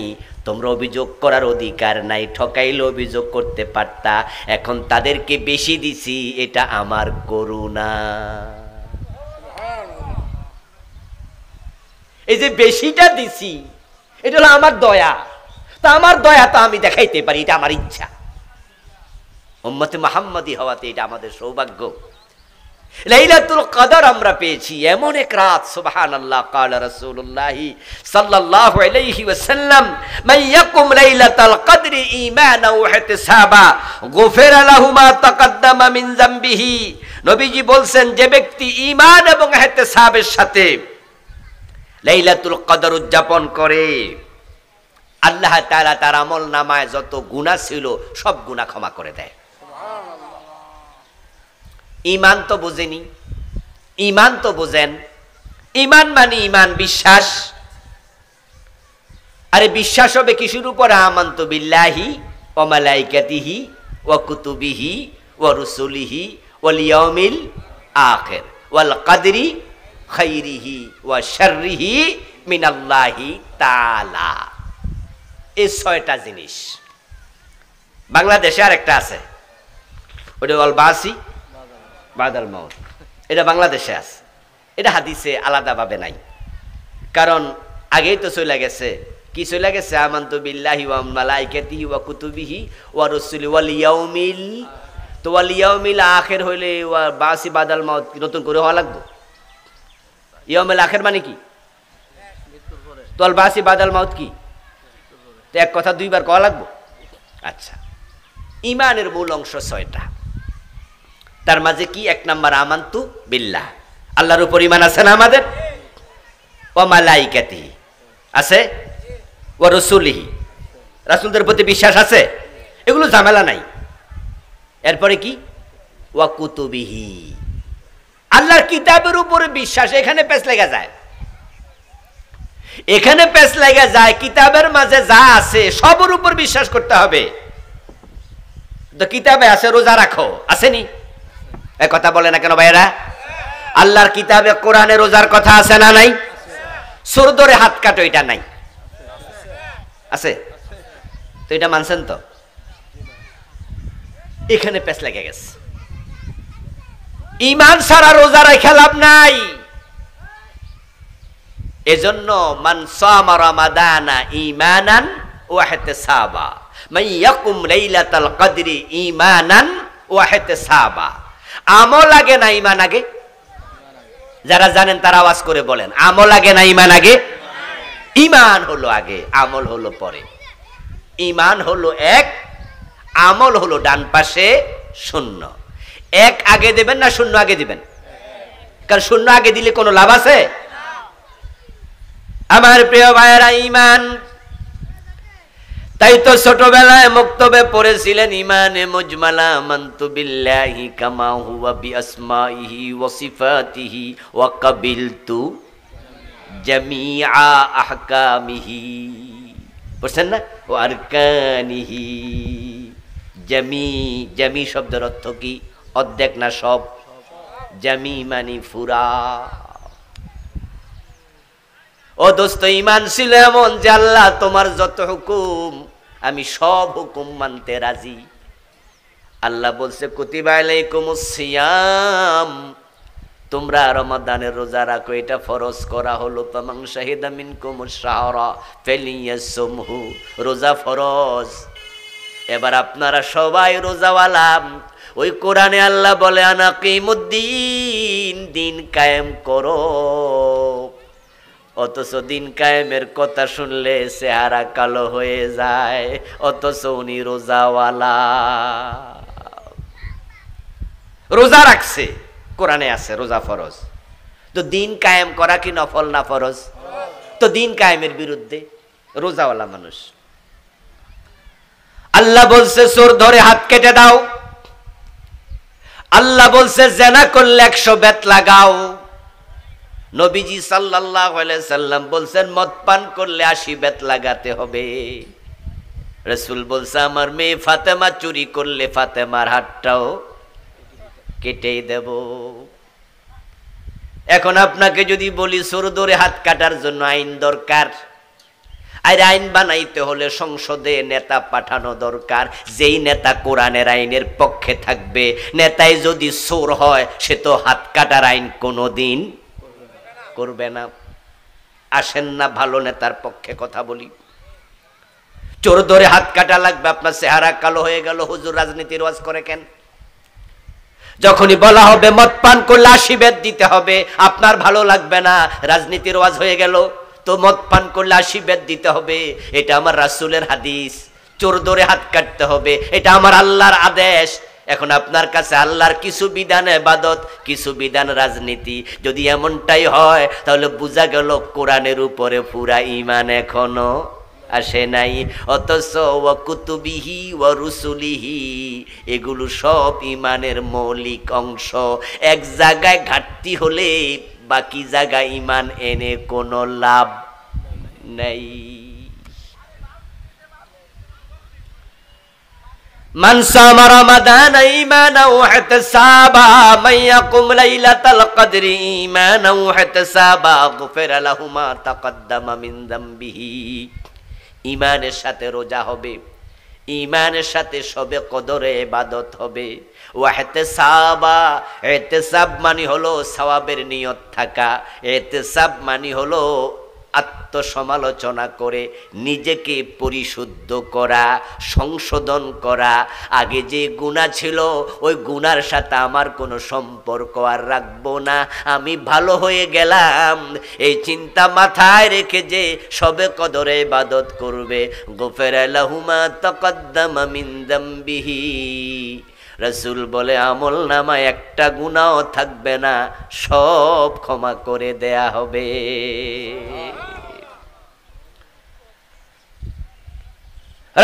তোমরা অভিযোগ করার অধিকার নাই, ঠকাইলে অভিযোগ করতে পারতা, এখন তাদেরকে বেশি দিছি, এটা আমার করুণা। এই যে বেশিটা দিছি, এটা হলো আমার দয়া। তা আমার দয়া তো আমি দেখাইতে পারি, এটা আমার ইচ্ছা। উম্মতে মুহাম্মাদি হওয়াতে এটা আমাদের সৌভাগ্য। লাইলাতুল কদর আমরা পেয়েছি, এমন এক রাত। সুবহানাল্লাহ। ক্বালা রাসূলুল্লাহ সাল্লাল্লাহু আলাইহি ওয়াসাল্লাম, মান ইয়াকুম লাইলাতাল কদরি ঈমানান ওয়া ইহতিসাবা গুফিরা লাহু মা তাকাদ্দামা মিন যামবিহি। নবীজি বলছেন, যে ব্যক্তি ঈমান এবং ইহতিসাবের সাথে লাইলাতুল কদর উদযাপন করে, আল্লাহ তাআলা তার আমলনামায় যত গুনাহ ছিল সব গুনাহ ক্ষমা করে দেয়। ঈমান তো বুঝেনি, ঈমান তো বুঝেন। ঈমান মানে ঈমান, বিশ্বাস। আরে বিশ্বাস হবে কিসের উপর? আমানতু বিল্লাহি ওয়া মালাইকাতিহি ওয়া কুতুবিহি ওয়া রুসুলিহি ওয়াল ইয়াউমিল আখির ওয়াল কদরি খাইরিহি ওয়া শাররিহি মিনাল্লাহি তাআলা। এই 6টা জিনিস। বাংলাদেশে আর একটা আছে, ওটা ওয়াল বাসি বাদাল মাউত, এটা বাংলাদেশে আছে, এটা হাদিসে আলাদাভাবে নাই। কারণ আগেই তো চলে গেছে, কি চলে গেছে? আমানতু বিল্লাহি ওয়া মালাইকাতিহি ওয়া কুতুবিহি ওয়া রুসুলি ওয়াল ইয়াউমিল, তো ওয়াল ইয়াউমিল আখির হইলে ওয়া বাসি বাদাল মাউত নতুন করে হওয়া লাগবে? ইয়াউমিল আখির মানে কি? তো ওয়াল বাসি বাদাল মাউত কি? তো এক কথা দুইবার কওয়া লাগবে? আচ্ছা, ইমানের মূল অংশ 6টা, তার মাঝে কি? 1 নাম্বার আমানতু বিল্লাহ, আল্লাহর উপর ঈমান আছে না আমাদের? ওয়া মালাইকাতিহি আছে, ওয়া রাসূলিহি, রাসূলদের প্রতি বিশ্বাস আছে, এগুলো ঝামেলা নাই। এরপরে কি? ওয়া কুতুবিহি, আল্লাহর কিতাবের উপরে বিশ্বাস। এখানে পেছ লাগা যায়, এখানে পেছ লাগা যায়। কিতাবের মাঝে যা আছে সবার উপর বিশ্বাস করতে হবে। তো কিতাবে আছে রোজা রাখো, আসেনি? এই কথা বলে না কেন ভাইরা? আল্লাহর কিতাবে কোরআনে রোজার কথা আছে না নাই? সুর ধরে হাত কাটো, এটা নাই? আছে তো, এটা মানছেন তো? এখানে পেছ লেগে গেছে। ঈমান ছাড়া রোজা রাখা লাভ নাই। এজন্য মান সামা রমাদানা ঈমানান ওয়া ইহতিসাবা মান ইয়াকুম লাইলাতাল কদরি ঈমানান ওয়া ইহতিসাবা। আমল আগে না ঈমান আগে? যারা জানেন তারা আওয়াজ করে বলেন, আমল আগে না ঈমান আগে? ঈমান হলো আগে, আমল হলো পরে। ঈমান হলো 1, আমল হলো ডান পাশে 0। 1 আগে দেবেন না 0 আগে দিবেন? কারণ 0 আগে দিলে কোনো লাভ আছে? আমার প্রিয় ভাইয়েরা, ঈমান, তাই তো ছোটবেলায় মক্তবে পড়েছিলেন ঈমানে মুজমালা, মানতু বিল্লাহি কামা হুয়া বিআসমাইহি ওয়া সিফাতিহি ওয়া কাবিলতু জামিআ আহকামিহি। বুঝছেন না? ও আরকানিহি। জামি, জামি শব্দের অর্থ কি? অর্ধেক না সব? জামি মানে ফুরা। ও দোস্ত, ঈমান ছিল এমন যে আল্লাহ তোমার যত হুকুম আমি সব হুকুম মানতে রাজি। আল্লাহ বলছে কুতিবা আলাইকুমুস সিয়াম, তোমরা রমাদানের রোজা রাখো, এটা ফরজ করা হলো। ফামান শাহিদা মিনকুমুশ শাহরা ফালিয়াসুমহু, রোজা ফরজ। এবার আপনারা সবাই রোজাওয়ালা। ওই কোরআনে আল্লাহ বলে আনাকিমুদ্দিন, দিন কায়েম করো। অথচ দিন কায়েমের কথা শুনলে চেহারা কালো হয়ে যায়, অথচ উনি রোজাওয়ালা। রোজা রাখছে, কোরআনে আছে রোজা ফরজ। তো দিন কায়েম করা কি নফল না ফরজ? তো দিন কায়েমের বিরুদ্ধে রোজাওয়ালা মানুষ। আল্লাহ বলছে চোর ধরে হাত কেটে দাও। আল্লাহ বলছে জেনা করলে 100 বেত লাগাও। নবীজি সাল্লাল্লাহু আলাইহি সাল্লাম বলছেন মদ পান করলে 80 বেত লাগাতে হবে। রাসূল বলছে আমার মেয়ে ফাতেমা চুরি করলে ফাতেমার হাতটাও কেটে দেব। এখন আপনাকে যদি বলি চোর ধরে হাত কাটার জন্য আইন দরকার, আর আইন বানাইতে হলে সংসদে নেতা পাঠানো দরকার। যেই নেতা কোরআনের আইনের পক্ষে থাকবে, নেতাই যদি চোর হয় সে তো হাত কাটার আইন কোনোদিন করবে না। আসেন না ভালো নেতার পক্ষে কথা বলি। চোর ধরে হাত কাটা লাগবে, আপনার চেহারা কালো হয়ে গেল, হুজুর রাজনীতির ওয়াজ করে কেন? যখনই বলা হবে মদ পান করলে 80 বেত দিতে হবে, আপনার ভালো লাগবে না, রাজনীতির ওয়াজ হয়ে গেল। তো মদ পান করলে 80 বেত দিতে হবে, এটা আমার রাসূলের হাদিস। চোর ধরে হাত কাটতে হবে, এটা আমার আল্লাহর আদেশ। এখন আপনার কাছে আল্লাহর কিছু বিধান ইবাদত, কিছু বিধান রাজনীতি। যদি এমনটাই হয় তাহলে বোঝা গেল কোরআনের উপরে পুরা ঈমান এখনো আসে নাই। অথচ ওয়া কুতুবিহি ওয়া রুসুলিহি, এগুলো সব ঈমানের মৌলিক অংশ। এক জায়গায় ঘাটতি হলে বাকি জায়গায় ঈমান এনে কোনো লাভ নেই। মান সামা রমাদানা ঈমানান ওয়া ইহতিসাবা মান ইয়াকুম লাইলাতাল কদরি ঈমানান ওয়া ইহতিসাবা গুফিরা লাহু মা তাকদ্দামা মিন যামবিহি। ঈমানের সাথে রোজা হবে, ঈমানের সাথে শবে কদরে ইবাদত হবে। ওয়াহতিসাবা, ইহতিসাব মানে হলো সওয়াবের নিয়ত থাকা, ইহতিসাব মানে হলো আত্মসমালোচনা করে নিজেকে পরিশুদ্ধ করা, সংশোধন করা। আগে যে গুনাহ ছিল ওই গুনার সাথে আমার কোনো সম্পর্ক আর রাখবো না, আমি ভালো হয়ে গেলাম। এই চিন্তা মাথায় রেখে যে সবে কদরে ইবাদত করবে, গুফিরা লাহু মা তাকাদ্দামা মিন যামবিহি, রাসূল বলে আমল নামায় একটা গুনাহ থাকবে না, সব ক্ষমা করে দেয়া হবে।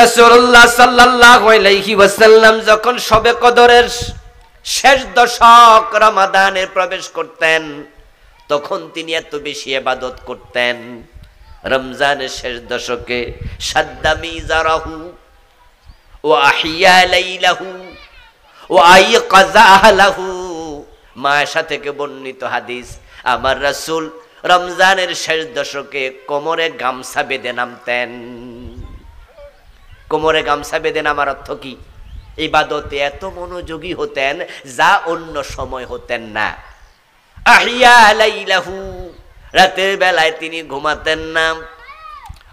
রাসূলুল্লাহ সাল্লাল্লাহু আলাইহি ওয়াসাল্লাম যখন শবে কদরের শেষ দশক রমাদানে প্রবেশ করতেন, তখন তিনি এত বেশি ইবাদত করতেন। রমজানের শেষ দশকে শাদ্দা মিজারাহু ওয়া আহিয়া লাইলাহু ওয়া আইকাযা আহলাহু। মায়েশা থেকে বর্ণিত হাদিস, আমার রাসূল রমজানের শেষ দশকে কোমরে গামছা বেঁধে নামতেন। কোমরে গামছা বেঁধে নামার অর্থ কি? ইবাদতে এত মনোযোগী হতেন যা অন্য সময় হতেন না। আহিয়া লাইলাহু, রাতের বেলায় তিনি ঘুমাতেন না।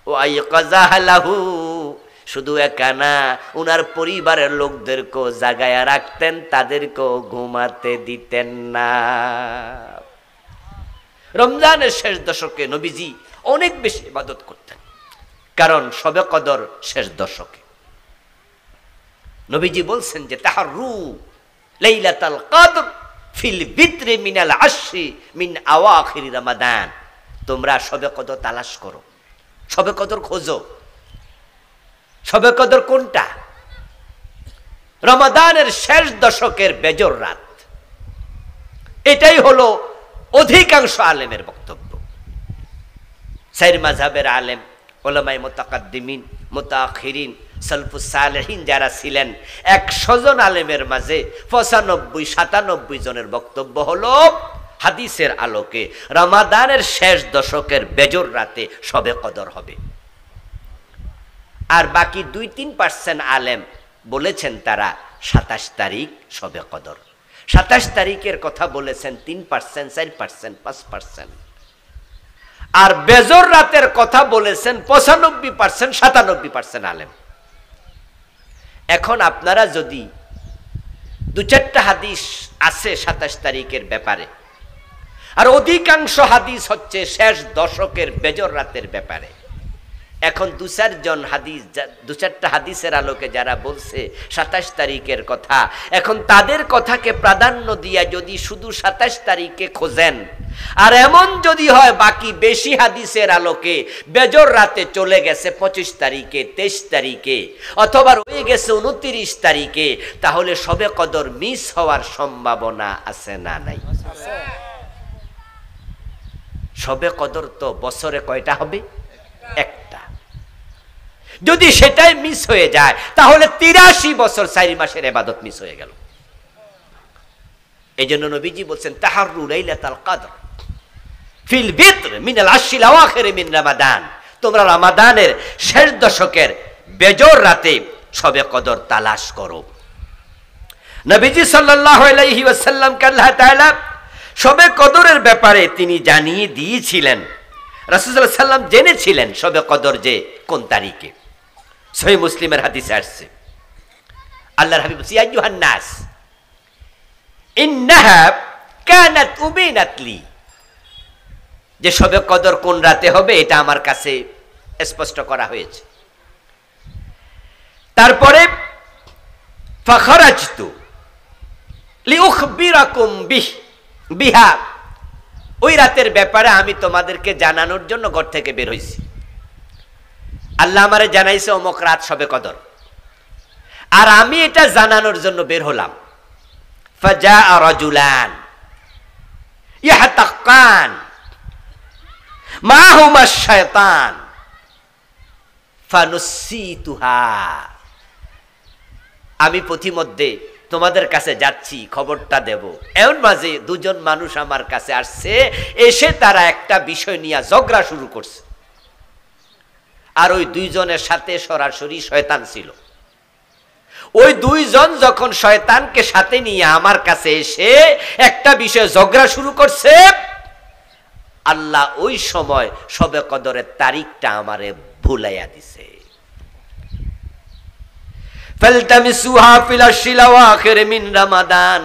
ওয়া আইকাযা আহলাহু, শুধু একা না, উনার পরিবারের লোকদেরকেও জাগায়া রাখতেন, তাদেরকেও ঘুমাতে দিতেন না। রমজানের শেষ দশকে নবীজি অনেক বেশি ইবাদত করতেন, কারণ শবে কদর শেষ দশকে। নবীজি বলছেন যে তাহাররু লাইলাতুল কদর ফিল বিত্রি মিনাল আশরি মিন আওয়াখির রমাদান। তোমরা শবে কদর তালাশ করো, শবে কদর খোঁজো। শবে কদর কোনটা? রমাদানের শেষ দশকের বেজর রাত। এটাই হলো অধিকাংশ আলেমের বক্তব্য। চার মাযহাবের আলেম, উলামায়ে মুতাকাদ্দিমিন, মুতাআখিরিন, সালফুস সালেহিন যারা ছিলেন, 100 জন আলেমের মাঝে 95-97 জনের বক্তব্য হলো হাদিসের আলোকে রমাদানের শেষ দশকের বেজর রাতে শবে কদর হবে। আর বাকি 2-3% আলেম বলেছেন তারা 27 তারিখ শবে কদর। 27 তারিখের কথা বলেছেন 3%, 4%, 5%। আর বেজর রাতের কথা বলেছেন 95%, 97% আলেম। এখন আপনারা যদি 2-4টা হাদিস আছে 27 তারিখের ব্যাপারে, আর অধিকাংশ হাদিস হচ্ছে শেষ দশকের বেজর রাতের ব্যাপারে। এখন 2-4টা হাদিসের আলোকে যারা বলছে 27 তারিখের কথা, এখন তাদের কথাকে প্রাধান্য দিয়া যদি শুধু 27 তারিখে খোঁজেন, আর এমন যদি হয় বাকি বেশি হাদিসের আলোকে বেজর রাতে চলে গেছে 25 তারিখে, 23 তারিখে, অথবা রয়ে গেছে 29 তারিখে, তাহলে শবে কদর মিস হওয়ার সম্ভাবনা আছে না নাই? শবে কদর তো বছরে কয়টা হবে? একটা। যদি সেটাই মিস হয়ে যায় তাহলে 83 বছর 4 মাসের ইবাদত মিস হয়ে গেল। এজন্য নবীজি বলছেন তাহাররু লাইলাতুল কদর ফিল বিত্র মিনাল আশরিল আওয়াখির মিন রমাদান। তোমরা রমাদানের শেষ দশকের বেজর রাতে শবে কদর তালাশ করো। নবীজি সাল্লাল্লাহু আলাইহি ওয়াসাল্লামকে আল্লাহ তাআলা শবে কদরের ব্যাপারে তিনি জানিয়ে দিয়েছিলেন। রাসূল সাল্লাল্লাহু আলাইহি ওয়াসাল্লাম জেনেছিলেন শবে কদর যে কোন তারিখে। সহিহ মুসলিমের হাদিসে আসছে, আল্লাহর হাবিব বলেছেন, ইয়া আইয়ুহান নাস ইন্নাহা কানাত উবিনাত লি, যে শবে কদর কোন রাতে হবে এটা আমার কাছে স্পষ্ট করা হয়েছে। তারপরে ফাখারাজতু লিউখবিরাকুম বিহা, ওই রাতের ব্যাপারে আমি তোমাদেরকে জানানোর জন্য ঘর থেকে বের হইছি। আল্লাহ আমারে জানাইছে অমুক রাত শবে কদর, আর আমি এটা জানানোর জন্য বের হলাম। ফাজাআ রাজুলান ইয়াহতাকান মাহুমা শায়তান ফানুসিতুহা, আমি পথিমধ্যে তোমাদের কাছে যাচ্ছি, খবরটা দেব। এমন মাঝে 2 জন মানুষ আমার কাছে আসছে, এসে তারা একটা বিষয় নিয়ে ঝগড়া শুরু করছে। আর ওই 2 জনের সাথে সরাসরি শয়তান ছিল। ওই দুইজন যখন শয়তানকে সাথে নিয়ে আমার কাছে এসে একটা বিষয় ঝগড়া শুরু করছে, আল্লাহ ওই সময় শবে কদরের তারিখটা আমারে ভুলাইয়া দিছে। ফালতামিসুহা ফিল আশরিল আওয়াখির মিন রমাদান,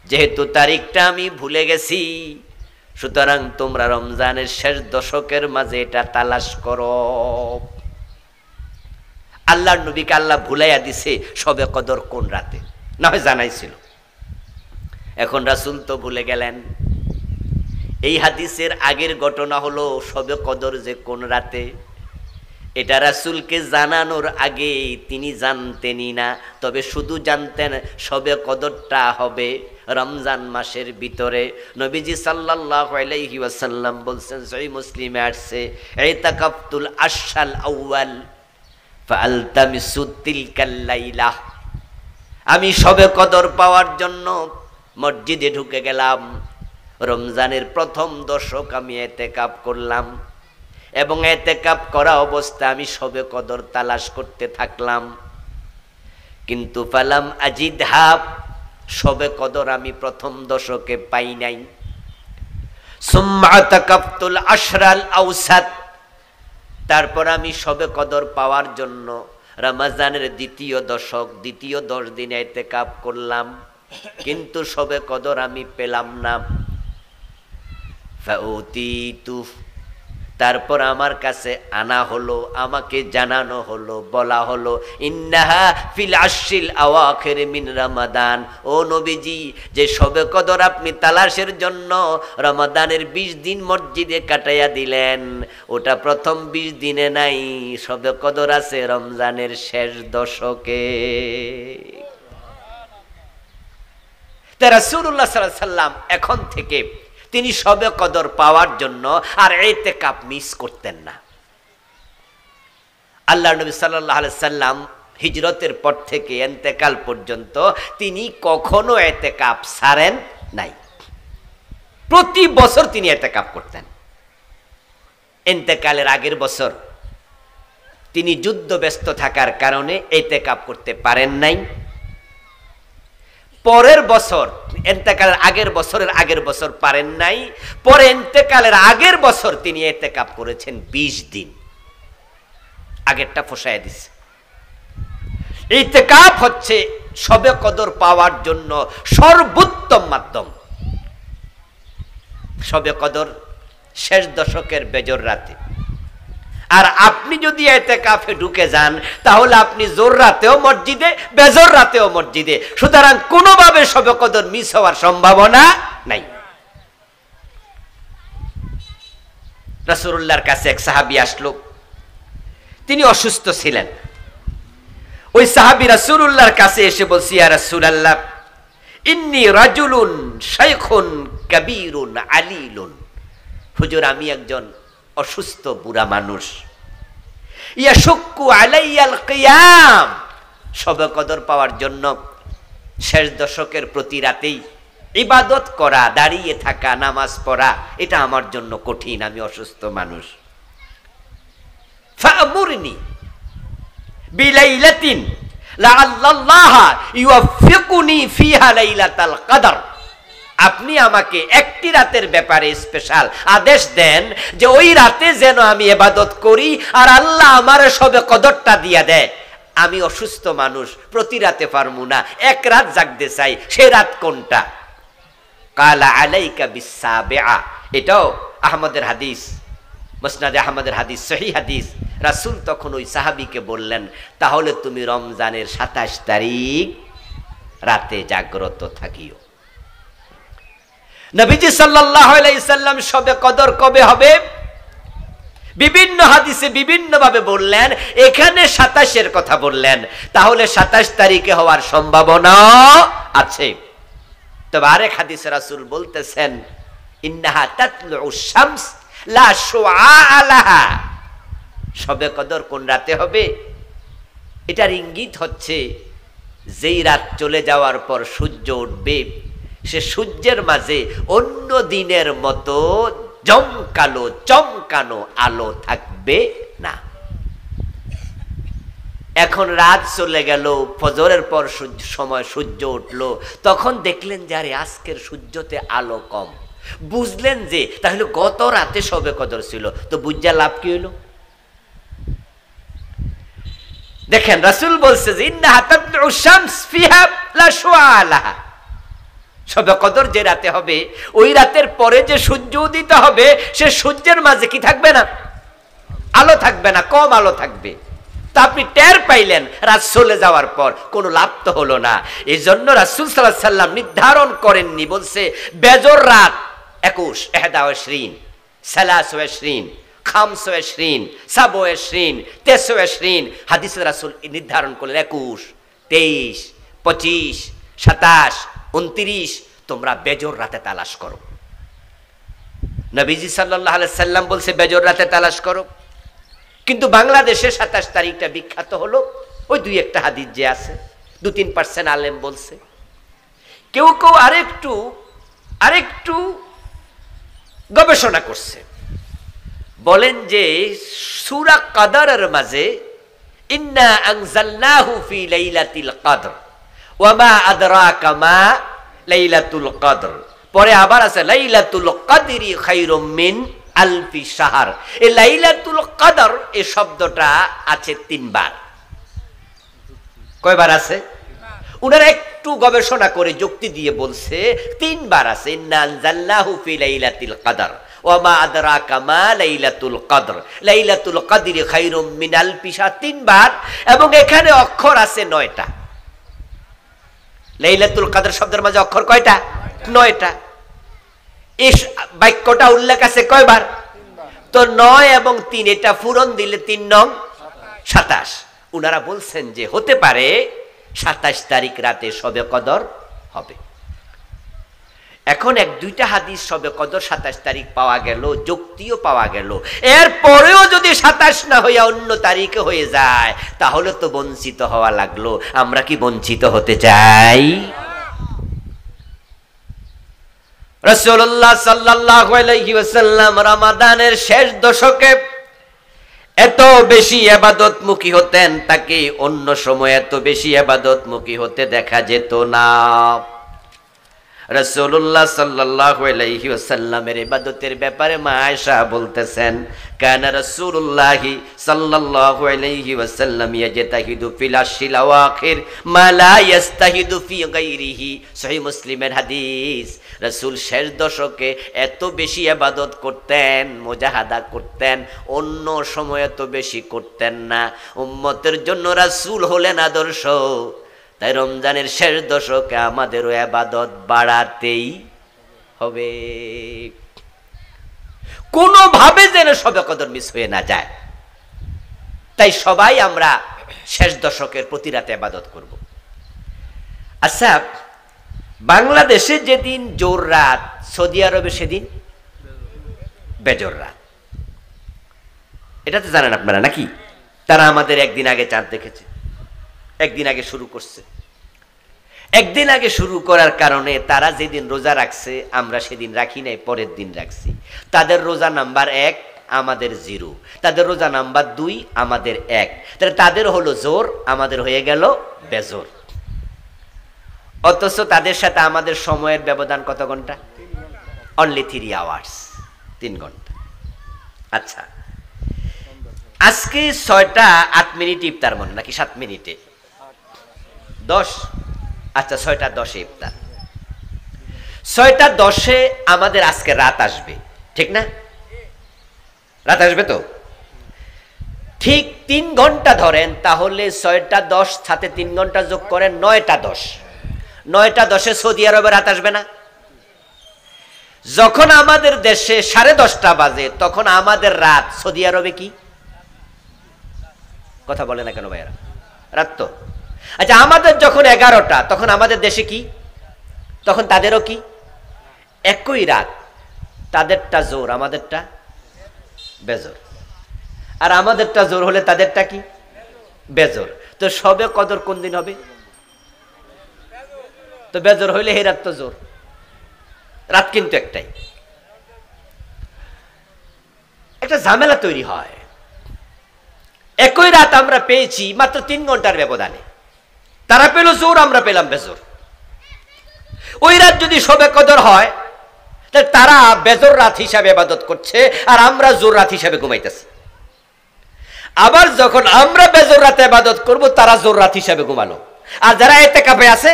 যেহেতু তারিখটা আমি ভুলে গেছি, সুতরাং তোমরা রমজানের শেষ দশকের মাঝে এটা তালাশ করো। আল্লাহর নবীকে আল্লাহ ভুলাইয়া দিছে শবে কদর কোন রাতে, না হয় জানাইছিল, এখন রাসূল তো ভুলে গেলেন। এই হাদিসের আগের ঘটনা হলো শবে কদর যে কোন রাতে, এটা রাসূলকে জানানোর আগে তিনি জানতেনই না, তবে শুধু জানতেন শবে কদরটা হবে রমজান মাসের ভিতরে। নবীজি সাল্লাল্লাহু আলাইহি ওয়াসাল্লাম বলছেন, সহিহ মুসলিমে আসছে, ইতাকাফতুল আশরাল আউয়াল ফালতামিসু তিলকাল লাইলা, আমি শবে কদর পাওয়ার জন্য মসজিদে ঢুকে গেলাম, রমজানের প্রথম দশক আমি ইতিকাফ করলাম এবং ইতিকাফ করা অবস্থায় আমি শবে কদর তালাশ করতে থাকলাম, কিন্তু ফালাম আজিদহা, শবে কদর আমি প্রথম দশকে পাই নাই। সুম্মা তাকাফতুল আশরাল আওসাত, তারপর আমি শবে কদর পাওয়ার জন্য রমজানের দ্বিতীয় দশক, দ্বিতীয় 10 দিন ইতিকাফ করলাম, কিন্তু শবে কদর আমি পেলাম না। ফাউতিতু, তারপর আমার কাছে আনা হলো, আমাকে জানানো হলো, বলা হলো, ইন্নাহা ফিল আশরিল আওয়াখির মিন রমাদান, ও নবীজি, যে শবে কদর আপনি তালাশের জন্য রমাদানের 20 দিন মসজিদে কাটাইয়া দিলেন, ওটা প্রথম 20 দিনে নাই, শবে কদর আছে রমজানের শেষ দশকে। তা রাসূলুল্লাহ সাল্লাল্লাহু আলাইহি সাল্লাম এখন থেকে তিনি শবে কদর পাওয়ার জন্য আর ইতিকাফ মিস করতেন না। আল্লাহর নবী সাল্লাল্লাহু আলাইহি সাল্লাম হিজরতের পর থেকে ইন্তেকাল পর্যন্ত তিনি কখনো ইতিকাফ ছাড়েন নাই, প্রতি বছর তিনি ইতিকাফ করতেন। ইন্তেকালের আগের বছর তিনি যুদ্ধ ব্যস্ত থাকার কারণে ইতিকাফ করতে পারেন নাই। পরের বছর, ইন্তেকালের আগের বছরের আগের বছর পারেন নাই, পরে ইন্তেকালের আগের বছর তিনি ইতিকাফ করেছেন 20 দিন, আগেরটা ফসায় দিছে। ইতিকাফ হচ্ছে শবে কদর পাওয়ার জন্য সর্বোত্তম মাধ্যম। শবে কদর শেষ দশকের বেজর রাতে, আর আপনি যদি ইতিকাফে ঢুকে যান তাহলে আপনি জোর রাতেও মসজিদে, বেজর রাতেও মসজিদে, সুতরাং কোনোভাবে শবে কদর মিস হওয়ার সম্ভাবনা নাই। রাসূলুল্লাহর কাছে এক সাহাবী আসলো, তিনি অসুস্থ ছিলেন। ওই সাহাবী রাসূলুল্লাহর কাছে এসে বলছে, ইয়া রাসূলুল্লাহ, ইন্নী রাজুলুন শাইখুন কাবীরুন আলীলুন, হুজুর আমি একজন অসুস্থ বুড়া মানুষ, ইয়াশুক্কু আলাইয়াল কিয়াম, শবে কদর পাওয়ার জন্য শেষ দশকের প্রতি রাতেই ইবাদত করা, দাঁড়িয়ে থাকা, নামাজ পড়া, এটা আমার জন্য কঠিন, আমি অসুস্থ মানুষ। ফা'মুরনি বিলাইলাতিন লাআল্লাল্লাহা ইউওয়াফিকুনি ফিহা লাইলাতাল কদর, আপনি আমাকে একটি রাতের ব্যাপারে স্পেশাল আদেশ দেন যে ওই রাতে যেন আমি ইবাদত করি আর আল্লাহ আমার শবে কদরটা দিয়া দেয়। আমি অসুস্থ মানুষ, প্রতি রাতে পারমু না, এক রাত জাগতে চাই, সে রাত কোনটা? কালা আলাইকা বিসাবিআ, এটাও আহমদের হাদিস, মুসনাদে আহমদের হাদিস, সহিহ হাদিস। রাসূল তখন ওই সাহাবীকে বললেন, তাহলে তুমি রমজানের 27 তারিখ রাতে জাগ্রত থাকিও। নবীজি সাল্লাল্লাহু আলাইহি সাল্লাম শবে কদর কবে হবে বিভিন্ন হাদিসে বিভিন্ন ভাবে বললেন, এখানে 27-এর কথা বললেন, তাহলে 27 তারিখে হওয়ার সম্ভাবনা আছে। তবে আরেক হাদিসে রাসূল বলতেছেন, ইন্নাহা তাতলুউশ শামস লা শুআআ লাহা, শবে কদর কোন রাতে হবে এটার ইঙ্গিত হচ্ছে যেই রাত চলে যাওয়ার পর সূর্য উঠবে, সে সূর্যের মাঝে অন্য দিনের মতো জমকালো চমকানো আলো থাকবে না। এখন রাত চলে গেল, ফজরের পর সময় সূর্য উঠলো, তখন দেখলেন যে আরে আজকের সূর্যতে আলো কম। বুঝলেন যে তাহলে গত রাতে শবে কদর ছিল, তো বুঝা লাভ কি হইল? দেখেন রাসূল বলছে যে ইন্নাহা তাতলুউ শামস ফিহা লা শুআ লাহা, শবে কদর যে রাতে হবে ওই রাতের পরে যে সূর্য উদিত হবে সে সূর্যের মাঝে কি থাকবে না? আলো থাকবে না, কম আলো থাকবে। তা আপনি টের পাইলেন রাত চলে যাওয়ার পর, কোনো লাভ তো হলো না। এই জন্য রাসূল সাল্লাল্লাহু আলাইহি সাল্লাম নির্ধারণ করেননি, বলছে বেজর রাত 21, 21, 23, 25, 27, 23। হাদিসে রাসূল নির্ধারণ করলেন 21, 23, 25, 27, 29 তোমরা বেজর রাতে তালাশ করো। নবীজি সাল্লাল্লাহু আলাইহি সাল্লাম বলছে বেজর রাতে তালাশ করো। কিন্তু বাংলাদেশে 27 তারিখটা বিখ্যাত হলো ওই দুই একটা হাদিস যে আছে, 2-3% আলেম বলছে। কেউ কেউ আরেকটু গবেষণা করছে, বলেন যে সূরা কদরের মাঝে ইন্না আনজালনাহু ফি লাইলাতিল কদর ওয়া মা আদরাকা মা লাইলাতুল কদর, পরে আবার আছে লাইলাতুল কদরি খায়রুম মিন আলফি শাহর। এই লাইলাতুল কদর এই শব্দটা আছে 3 বার। কয়বার আছে? উনারা একটু গবেষণা করে যুক্তি দিয়ে বলছে 3 বার আছে। ইন্না আনজালনাহু ফি লাইলাতিল কদর ওয়া মা আদরাকা মা লাইলাতুল কদর, লাইলাতুল কদরি খায়রুম মিন আলফি শাহর 3 বার, এবং এখানে অক্ষর আছে 9টা। লাইলাতুল কদর শব্দের মাঝে অক্ষর কয়টা? 9টা। এই বাক্যটা উল্লেখ আছে কয়বার? তো 9 এবং 3 এটা পূরণ দিলে 3 নং 27। উনারা বলছেন যে হতে পারে 27 তারিখ রাতে শবে কদর হবে। এখন 1-2টা হাদিস শবে কদর 27 তারিখ পাওয়া গেল, যুক্তিও পাওয়া গেল। এর পরেও যদি 27 না হইয়া অন্য তারিখে হয়ে যায় তাহলে তো বঞ্চিত হওয়া লাগলো। আমরা কি বঞ্চিত হতে চাই? রাসূলুল্লাহ সাল্লাল্লাহু আলাইহি ওয়াসাল্লাম রমাদানের শেষ দশকে এত বেশি ইবাদতমুখী হতেন, তাকে অন্য সময় এত বেশি ইবাদতমুখী হতে দেখা যেত না। রাসূলুল্লাহ সাল্লাল্লাহু আলাইহি ওয়াসাল্লামের ইবাদতের ব্যাপারে মা আয়েশা বলতেছেন, কানা রাসূলুল্লাহ সাল্লাল্লাহু আলাইহি ওয়াসাল্লাম ইয়াজতাহিদু ফিল আশরিল আওয়াখির মা লা ইস্তাহিদু ফি গায়রিহি। সহিহ মুসলিমের হাদিস। রাসূল শেষ দশকে এত বেশি ইবাদত করতেন, মুজাহাদা করতেন, অন্য সময় এত বেশি করতেন না। উম্মতের জন্য রাসূল হলেন আদর্শ। তাই রমজানের শেষ দশকে আমাদেরও ইবাদত বাড়াতেই হবে, কোনোভাবে যেন শবে কদর মিস হয়ে না যায়। তাই সবাই আমরা শেষ দশকের প্রতি রাতে ইবাদত করব। আচ্ছা, বাংলাদেশে যেদিন জোর রাত, সৌদি আরবে সেদিন বেজর রাত। এটা তো জানেন আপনারা নাকি? তারা আমাদের একদিন আগে চাঁদ দেখেছে, একদিন আগে শুরু করছে। একদিন আগে শুরু করার কারণে তারা যেদিন রোজা রাখছে আমরা সেদিন রাখি নাই, পরের দিন রাখছি। তাদের রোজা নাম্বার 1, আমাদের 0। তাদের রোজা নাম্বার 2, আমাদের 1। তাহলে তাদের হলো জোর, আমাদের হয়ে গেল বেজোর। অথচ তাদের সাথে আমাদের সময়ের ব্যবধান কত ঘন্টা? অনলি 3 আওয়ার্স, 3 ঘন্টা। আচ্ছা, আজকে 6টা 8 মিনিট ইফতার মনে নাকি 7 মিনিটে 10? আচ্ছা, 6টা 10-এ ইফতার। 6টা 10-এ আমাদের আজকে রাত আসবে, ঠিক না? রাত আসবে তো? ঠিক 3 ঘন্টা ধরেন, তাহলে 6টা 10 সাথে 3 ঘন্টা যোগ করেন 9টা 10। 9টা 10-এ সৌদি আরবে রাত আসবে না? যখন আমাদের দেশে 10:30 বাজে তখন আমাদের রাত, সৌদি আরবে কি? কথা বলে না কেন ভাইয়ারা? রাত তো। আচ্ছা, আমাদের যখন 11টা তখন আমাদের দেশে কি? তখন তাদেরও কি? একই রাত। তাদেরটা জোর, আমাদেরটা বেজোর। আর আমাদেরটা জোর হলে তাদেরটা কি? বেজোর। তো শবে কদর কোন দিন হবে? তো বেজোর হইলে হে রাত তো জোর। রাত কিন্তু একটাই। একটা ঝামেলা তৈরি হয়। একই রাত আমরা পেয়েছি মাত্র 3 ঘন্টার ব্যবধানে। তারা পেল জোর, আমরা পেলাম বেজোর। ওই রাত যদি শবে কদর হয় তাহলে তারা বেজোর রাত হিসাবে ইবাদত করছে আর আমরা জোর রাত হিসাবে ঘুমাইতেছি। আবার যখন আমরা বেজোর রাতে ইবাদত করব তারা জোর রাত হিসাবে ঘুমালো। আর যারা ইতিকাফে আছে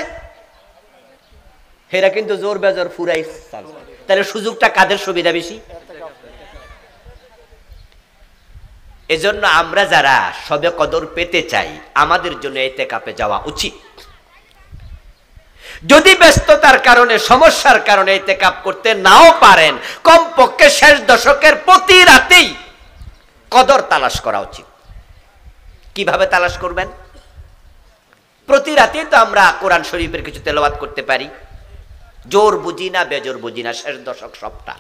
এরা কিন্তু জোর বেজোর ফুরাই। তাহলে সুযোগটা কাদের সুবিধা বেশি? এজন্য আমরা যারা শবে কদর পেতে চাই আমাদের জন্য ইতিকাফে যাওয়া উচিত। যদি ব্যস্ততার কারণে, সমস্যার কারণে ইতিকাফ করতে নাও পারেন, কমপক্ষে শেষ দশকের প্রতি রাতেই কদর তালাশ করা উচিত। কিভাবে তালাশ করবেন? প্রতি রাতেই তো আমরা কোরআন শরীফের কিছু তেলাওয়াত করতে পারি। জোর বুঝি না বেজোর বুঝি না, শেষ দশক সবটা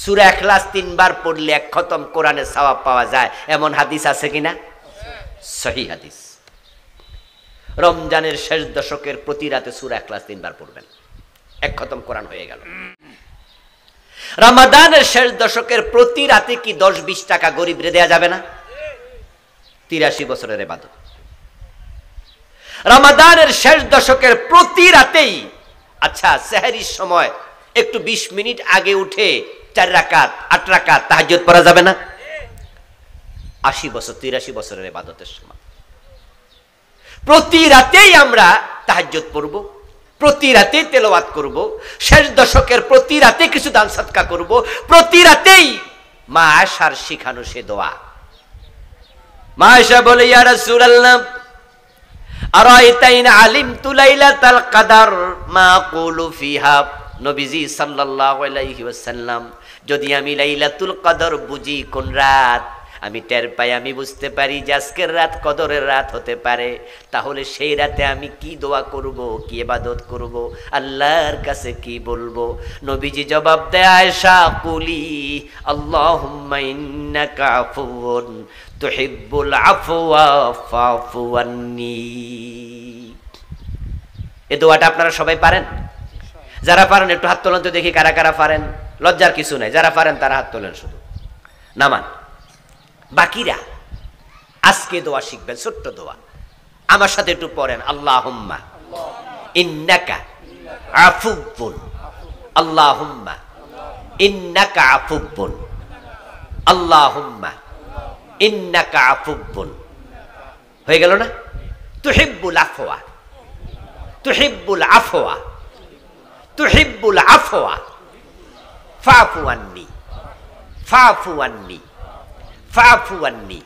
সূরা ইখলাস 3 বার পড়লে 1 খতম কোরআনের সওয়াব পাওয়া যায়, এমন হাদিস আছে কিনা? সহিহ হাদিস। রমজানের শেষ দশকের প্রতি রাতে সূরা ইখলাস 3 বার পড়বেন, 1 খতম কোরআন হয়ে গেল। রমাদানের শেষ দশকের প্রতি রাতে কি 10-20 টাকা গরিবরে দেয়া যাবে না? 83 বছরের ইবাদত। রমাদানের শেষ দশকের প্রতি রাতেই, আচ্ছা সেহরির সময় একটু 20 মিনিট আগে উঠে 4 রাকাত 8 রাকাত তাহাজ্জুদ পড়া যাবে না? 80 বছর 83 বছরের ইবাদতের সময় প্রতি রাতেই আমরা তাহাজ্জুদ পড়ব, প্রতি রাতেই তেলাওয়াত করব, শেষ দশকের প্রতি রাতে কিছু দান সদকা করব, প্রতি রাতেই মা আয়েশার শিখানো সে দোয়া। মা আয়েশা বলে, ইয়া রাসূলুল্লাহ আরাইতা ইন আলিমতু লাইলাতাল কদর মা আকুলু ফিহা। নবীজি সাল্লাল্লাহু আলাইহি ওয়াসাল্লাম, যদি আমি লাইলাতুল কদর বুঝি কোন রাত, আমি টের পাই, আমি বুঝতে পারি যে আজকের রাত কদরের রাত হতে পারে, তাহলে সেই রাতে আমি কি দোয়া করব, কি ইবাদত করব, আল্লাহর কাছে কি বলবো? নবীজি জবাব দেয়, আয়েশা কুলি আল্লাহুম্মা ইন্নাকা আফুউন তুহিব্বুল আফওয়া ফাফু আন্নী। এই দোয়াটা আপনারা সবাই পারেন? যারা পারেন একটু হাত তোলেন তো দেখি, কারা কারা পারেন। লজ্জার কিছু নাই, যারা পারেন তারা হাত তোলেন, শুধু নামান। বাকিরা আজকে দোয়া শিখবেন, ছোট্ট দোয়া, আমার সাথে একটু পড়েন। আল্লাহুম্মা ইন্নাকা আফুউন, আল্লাহুম্মা ইন্নাকা আফুউন, আল্লাহুম্মা ইন্নাকা আফুউন। হয়ে গেল না? তুহিব্বুল আফওয়া, তুহিব্বুল আফওয়া, তুহিব্বুল আফওয়া ফাফু আন্নী, ফাফু আন্নী, ফাফু আন্নী।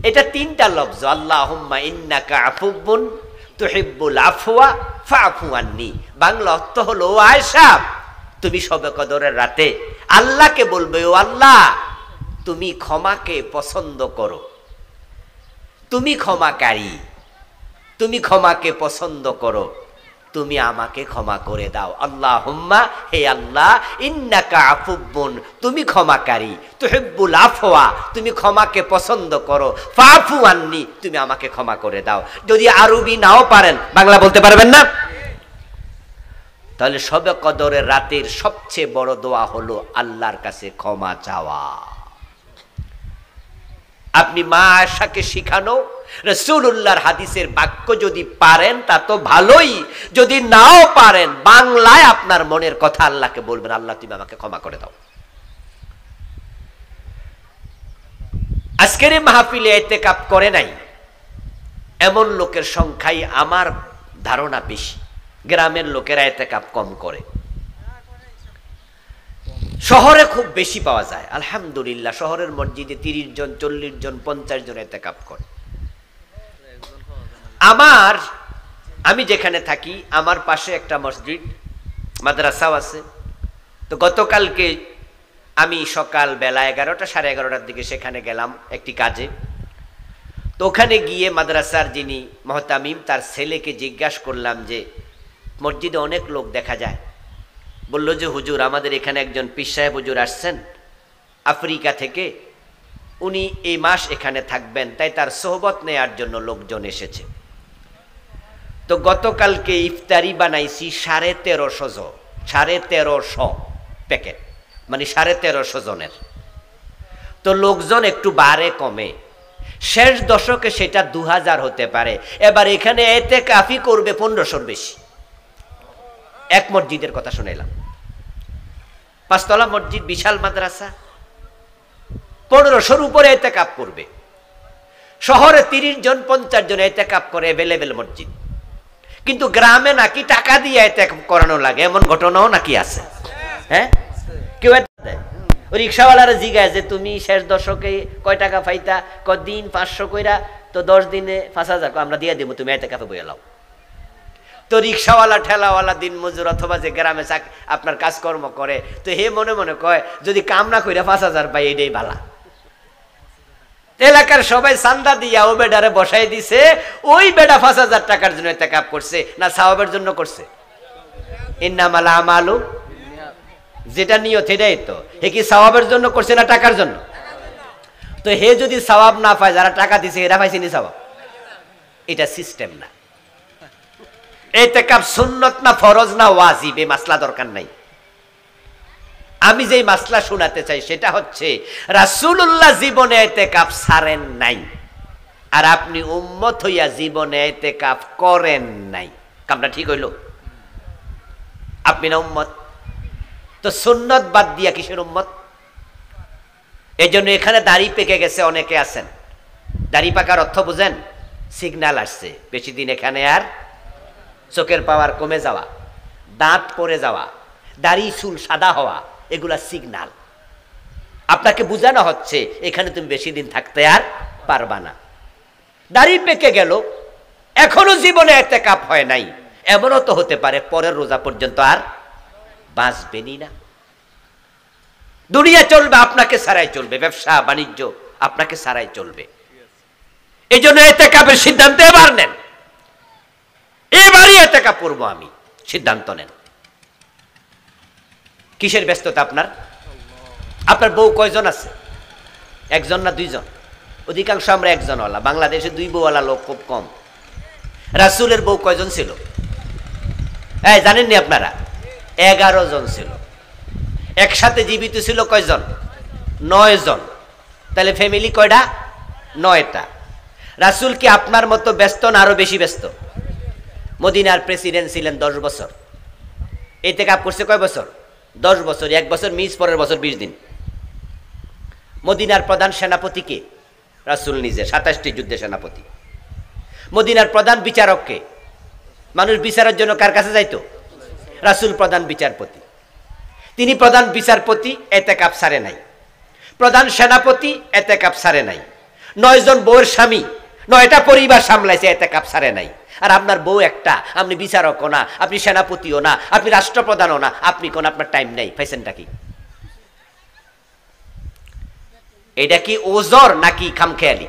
এটা 3টা লফজ। আল্লাহুম্মা ইন্নাকা আফুউন তুহিব্বুল আফওয়া ফাফু আন্নী। বাংলা অর্থ হলো, ও আয়েশা তুমি শবে কদরের রাতে আল্লাহকে বলবে, ও আল্লাহ তুমি ক্ষমাকে পছন্দ করো, তুমি ক্ষমাকারী, তুমি ক্ষমাকে পছন্দ করো, তুমি আমাকে ক্ষমা করে দাও। আল্লাহুম্মা, হে আল্লাহ, ইন্নাকা আফুউন, তুমি ক্ষমাকারী, তুহিব্বুল আফওয়া, তুমি ক্ষমাকে পছন্দ করো, ফাফু আন্নী, তুমি আমাকে ক্ষমা করে দাও। যদি আরবি নাও পারেন, বাংলা বলতে পারবেন না? তাহলে শবে কদরের রাতের সবচেয়ে বড় দোয়া হলো আল্লাহর কাছে ক্ষমা চাওয়া। আপনি মা আয়েশাকে শিখানো রাসূলুল্লাহর হাদিসের বাক্য যদি পারেন তা তো ভালোই, যদি নাও পারেন বাংলায় আপনার মনের কথা আল্লাহকে বলবেন, আল্লাহ তুমি আমাকে ক্ষমা করে দাও। আজকের এই মাহফিলে ইতিকাফ করে নাই এমন লোকের সংখ্যাই আমার ধারণা বেশি। গ্রামের লোকেরা ইতিকাফ কম করে, শহরে খুব বেশি পাওয়া যায়। আলহামদুলিল্লাহ, শহরের মসজিদে 30 জন 40 জন 50 জন ইতিকাফ করে। আমি যেখানে থাকি আমার পাশে একটা মসজিদ মাদ্রাসাও আছে। তো গতকালকে আমি সকাল বেলা 11টা 11:30টার দিকে সেখানে গেলাম একটি কাজে। তো ওখানে গিয়ে মাদ্রাসার যিনি মহতামিম তার ছেলেকে জিজ্ঞাসা করলাম যে মসজিদে অনেক লোক দেখা যায়। বলল যে হুজুর, আমাদের এখানে একজন পীর সাহেব হুজুর আসছেন আফ্রিকা থেকে, উনি এই মাস এখানে থাকবেন, তাই তার সোহবত নেয়ার জন্য লোকজন এসেছে। তো গতকালকে ইফতারি বানাইছি 1350 প্যাকেট, মানে 1350 জনের। তো লোকজন একটু বাড়ে কমে, শেষ দশকে সেটা 2000 হতে পারে। এবার এখানে এতেকাফি করবে 1500-র বেশি। এক মসজিদের কথা শুনাইলাম, 5 তলা মসজিদ, বিশাল মাদ্রাসা, 1500-র উপরে এতেকাফ করবে। শহরে 30 জন 50 জন এতেকাফ করে, অ্যাভেলেবেল মসজিদ। কিন্তু গ্রামে নাকি টাকা দিয়ে এতেকাফ করানো লাগে, এমন ঘটনাও নাকি আছে। হ্যাঁ, কেউ রিক্সাওয়ালারা জিজ্ঞাসা যে তুমি শেষ দশকে কয় টাকা পাইতা? কদিন 500 কইরা, তো 10 দিনে 5000, আমরা দিয়ে দেবো, তুমি এতেকাফে বইয়া লাও। তো রিক্সাওয়ালা, ঠেলাওয়ালা, দিন মজুর অথবা যে গ্রামে আপনার কাজকর্ম করে, তো হে মনে মনে কয় যদি কাম না কইরা 5000 পাই এটাই ভালা। এলাকার সবাই চান্দা দিয়া ও বেডারে বসাই দিছে। ওই বেডা 5000 টাকার জন্য ইতিকাফ করছে না সওয়াবের জন্য করছে? ইন্নামাল আমালু, যেটা নিয়ত এটাই তো। হে কি সওয়াবের জন্য করছে না টাকার জন্য? তো হে যদি সওয়াব না পায়, যারা টাকা দিছে এরা পাইছে নি সওয়াব? এটা সিস্টেম না। ইতিকাফ সুন্নত না ফরজ না ওয়াজিব, এই মাসলা দরকার নাই। আমি যেই মাসলা শোনাতে চাই সেটা হচ্ছে রাসূলুল্লাহ জীবনে ইতিকাফ ছাড়েন নাই, আর আপনি উম্মত হইয়া জীবনে ইতিকাফ করেন নাই। কামটা ঠিক হইল? আপনি না উম্মত, তো সুন্নত বাদ দিয়া কিসের উম্মত? এই জন্য এখানে দাড়ি পেকে গেছে অনেকে আছেন। দাড়ি পাকার অর্থ বুঝেন? সিগন্যাল আসছে, বেশি দিন এখানে আর চোখের পাওয়ার কমে যাওয়া, দাঁত পড়ে যাওয়া, দাড়ি চুল সাদা হওয়া, এগুলা সিগন্যাল। আপনাকে বোঝানো হচ্ছে এখানে তুমি বেশি দিন থাকতে আর পারবা না। দাড়ি পেকে গেল, এখনো জীবনে ইতিকাফ হয় নাই, এমনও তো হতে পারে পরের রোজা পর্যন্ত আর বাঁচবেনই না। দুনিয়া চলবে, আপনাকে ছাড়াই চলবে, ব্যবসা বাণিজ্য আপনাকে ছাড়াই চলবে। এই জন্য ইতিকাফের সিদ্ধান্ত এবার নেন, এবারই ইতিকাফ করবো আমি, সিদ্ধান্ত নেন। কিসের ব্যস্ততা আপনার? আপনার বউ কয়জন আছে? একজন না দুইজন? অধিকাংশ আমরা একজনওয়ালা, বাংলাদেশে 2 বউওয়ালা লোক খুব কম। রাসূলের বউ কয়জন ছিল? জানেননি আপনারা? 11 জন ছিল। একসাথে জীবিত ছিল কয়জন? 9 জন। তাহলে ফ্যামিলি কয়টা? 9টা। রাসূল কি আপনার মতো ব্যস্ত না আরো বেশি ব্যস্ত? মদিনার প্রেসিডেন্ট ছিলেন 10 বছর, ইতিকাফ করছে কয় বছর? 10 বছর। 1 বছর মিস, পরের বছর 20 দিন। মদিনার প্রধান সেনাপতি কে? রাসূল নিজে, 27টি যুদ্ধে সেনাপতি। মদিনার প্রধান বিচারক কে? মানুষ বিচারের জন্য কার কাছে যাইতো? রাসূল প্রধান বিচারপতি। তিনি প্রধান বিচারপতি, ইতিকাফ ছাড়ে নাই। প্রধান সেনাপতি, ইতিকাফ ছাড়ে নাই। 9 জন বউয়ের স্বামী, 9টা পরিবার সামলাইছে, ইতিকাফ ছাড়ে নাই। আর আপনার বউ একটা, আপনি বিচারকও না, আপনি সেনাপতিও না, আপনি রাষ্ট্রপ্রধানও না, আপনি কোন আপনার টাইম নাই। পাইছেনটা কি? এটা কি ওজর নাকি খামখেয়ালি?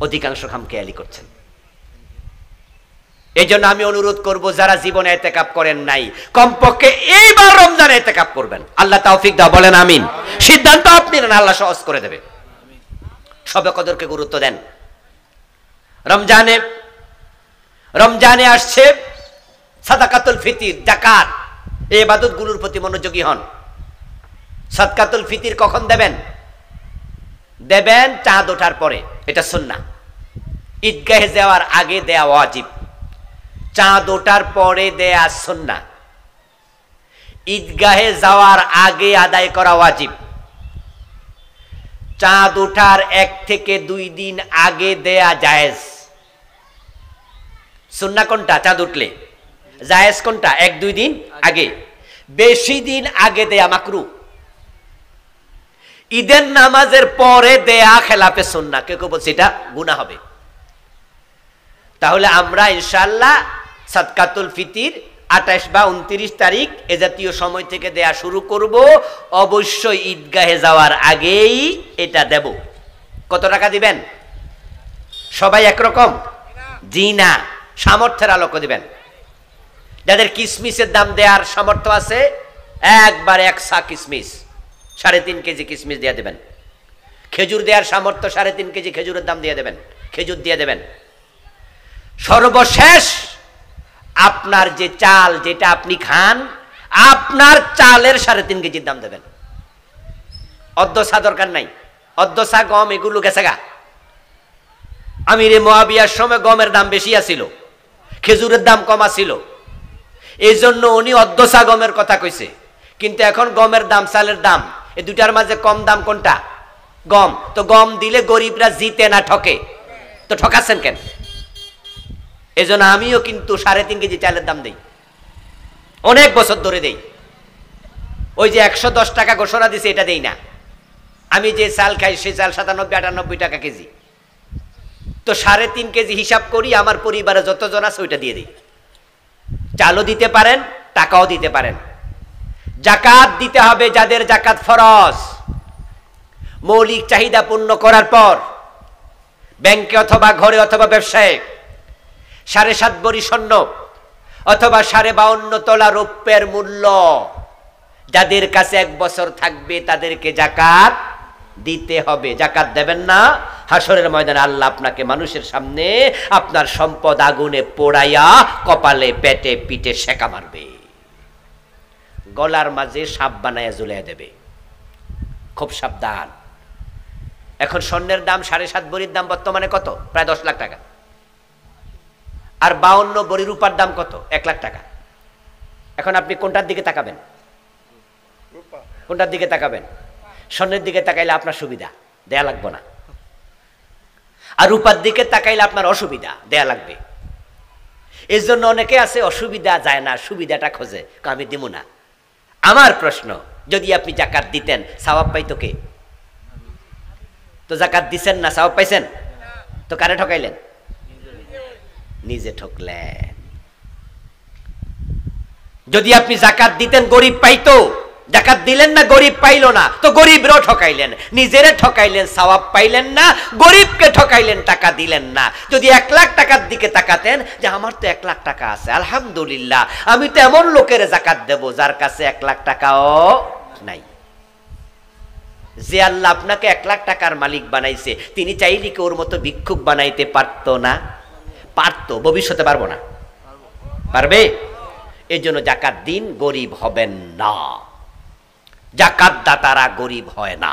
অধিকাংশ খামখেয়ালি করছেন। এই জন্য আমি অনুরোধ করব, যারা জীবনে ইতিকাফ করেন নাই, কমপক্ষে এইবার রমজানে ইতিকাফ করবেন। আল্লাহ তৌফিক দাও, বলেন আমিন। সিদ্ধান্ত আপনি নেন, আল্লাহ সহজ করে দেবে। শবে কদরকে গুরুত্ব দেন। রমজানে আসছে সাদাকাতুল ফিতির, যাকাত, এই ইবাদতগুলোর প্রতি মনোযোগী হন। সাদকাতুল ফিতির কখন দেবেন? দেবেন চাঁদ ওঠার পরে, এটা সুন্নাহ। ঈদগাহে যাওয়ার আগে দেয়া ওয়াজিব, চাঁদ ওঠার পরে দেয়া সুন্নাহ। ঈদগাহে যাওয়ার আগে আদায় করা ওয়াজিব। চাঁদ ওঠার 1 থেকে 2 দিন আগে দেয়া জায়েজ। সুন্নাহ কোনটা? চাঁদ উঠলে। জায়েজ কোনটা? 1-2 দিন আগে। বেশি দিন আগে দেয়া মাকরুহ। ঈদের নামাজের পরে দেয়া খেলাফে সুন্নাহ। কেউ কেউ বলছে এটা গুনাহ হবে। তাহলে আমরা ইনশাআল্লাহ সাদকাতুল ফিতির 28 বা 29 তারিখ এ জাতীয় সময় থেকে দেয়া শুরু করব। অবশ্যই ঈদগাহে যাওয়ার আগেই এটা দেব। কত টাকা দিবেন? সবাই একরকম? জি না, সামর্থ্যের আলোকে দিবেন। যাদের কিসমিসের দাম দেওয়ার সামর্থ্য আছে, একবার 1 সা কিসমিস, 3.5 কেজি কিসমিস দিয়ে দেবেন। খেজুর দেওয়ার সামর্থ্য, 3.5 কেজি খেজুরের দাম দিয়ে দেবেন, খেজুর দিয়ে দেবেন। সর্বশেষ আপনার যে চাল, যেটা আপনি খান, আপনার চালের 3.5 কেজির দাম দেবেন। অর্ধ সা দরকার নাই, অর্ধসা গম এগুলো গেছে গা। আমিরে মুয়াবিয়ার সময় গমের দাম বেশি আছিল, খেজুরের দাম কম আছিল, এই জন্য উনি অর্ধসা গমের কথা কইছে। কিন্তু এখন গমের দাম, চালের দাম, এই দুটার মাঝে কম দাম কোনটা? গম। তো গম দিলে গরিবরা জিতে না ঠকে? তো ঠকাচ্ছেন কেন? এই জন্য আমিও কিন্তু 3.5 কেজি চালের দাম দেই, অনেক বছর ধরে দেই। ওই যে 110 টাকা ঘোষণা দিছে এটা দেই না। আমি যে চাল খাই সেই চাল 97-98 টাকা কেজি। তো 3.5 কেজি হিসাব করি, আমার পরিবারে যতজন আছে ওইটা দিয়ে দিই। চালও দিতে পারেন, টাকাও দিতে পারেন। জাকাত দিতে হবে যাদের জাকাত ফরজ, মৌলিক চাহিদা পূর্ণ করার পর ব্যাংকে অথবা ঘরে অথবা ব্যবসায়ে 7.5 ভরি স্বর্ণ অথবা 52.5 তোলা রৌপ্যের মূল্য যাদের কাছে 1 বছর থাকবে তাদেরকে জাকাত দিতে হবে। জাকাত দেবেন না, হাসরের ময়দানে আল্লাহ আপনাকে মানুষের সামনে আপনার সম্পদ আগুনে পোড়াইয়া কপালে পেটে পিঠে সেকা মারবে, গলার মাঝে সাপ বানাইয়া ঝুলাইয়া দেবে। খুব সাবধান। এখন স্বর্ণের দাম 7.5 ভরির দাম বর্তমানে কত? প্রায় 10 লাখ টাকা। আর 52 ভরি রূপার দাম কত? 1 লাখ টাকা। এখন আপনি কোনটার দিকে তাকাবেন? কোনটার দিকে তাকাবেন? স্বর্ণের দিকে তাকাইলে আপনার সুবিধা, দেয়া লাগবে না। আর রূপার দিকে তাকাইলে আপনার অসুবিধা, দেয়া লাগবে। এই জন্য অনেকে আছে অসুবিধা যায় না, সুবিধাটা খোঁজে, আমি দিব না। আমার প্রশ্ন, যদি আপনি জাকাত দিতেন সওয়াব পাইতো কে? তো জাকাত দিছেন না, সওয়াব পাইছেন? তো কারে ঠকাইলেন? নিজে ঠকলেন। যদি আপনি জাকাত দিতেন গরিব পাইতো, জাকাত দিলেন না গরিব পাইল না, তো গরিবরাও ঠকাইলেন, নিজেরে ঠকাইলেন, সওয়াব পাইলেন না, গরিবকে ঠকাইলেন, টাকা দিলেন না। যদি 1 লাখ টাকার দিকে তাকাতেন যে আমার তো 1 লাখ টাকা আছে, আলহামদুলিল্লাহ, আমি তো এমন লোকের জাকাত দেব যার কাছে 1 লাখ টাকাও নাই। যে আল্লাহ আপনাকে 1 লাখ টাকার মালিক বানাইছে, তিনি চাইলে কি ওর মতো ভিক্ষুক বানাইতে পারতো না? পারতো। ভবিষ্যতে পারবো না? পারবে। এই জন্য জাকাত দিন, গরিব হবেন না। জাকাত দাতারা গরিব হয় না।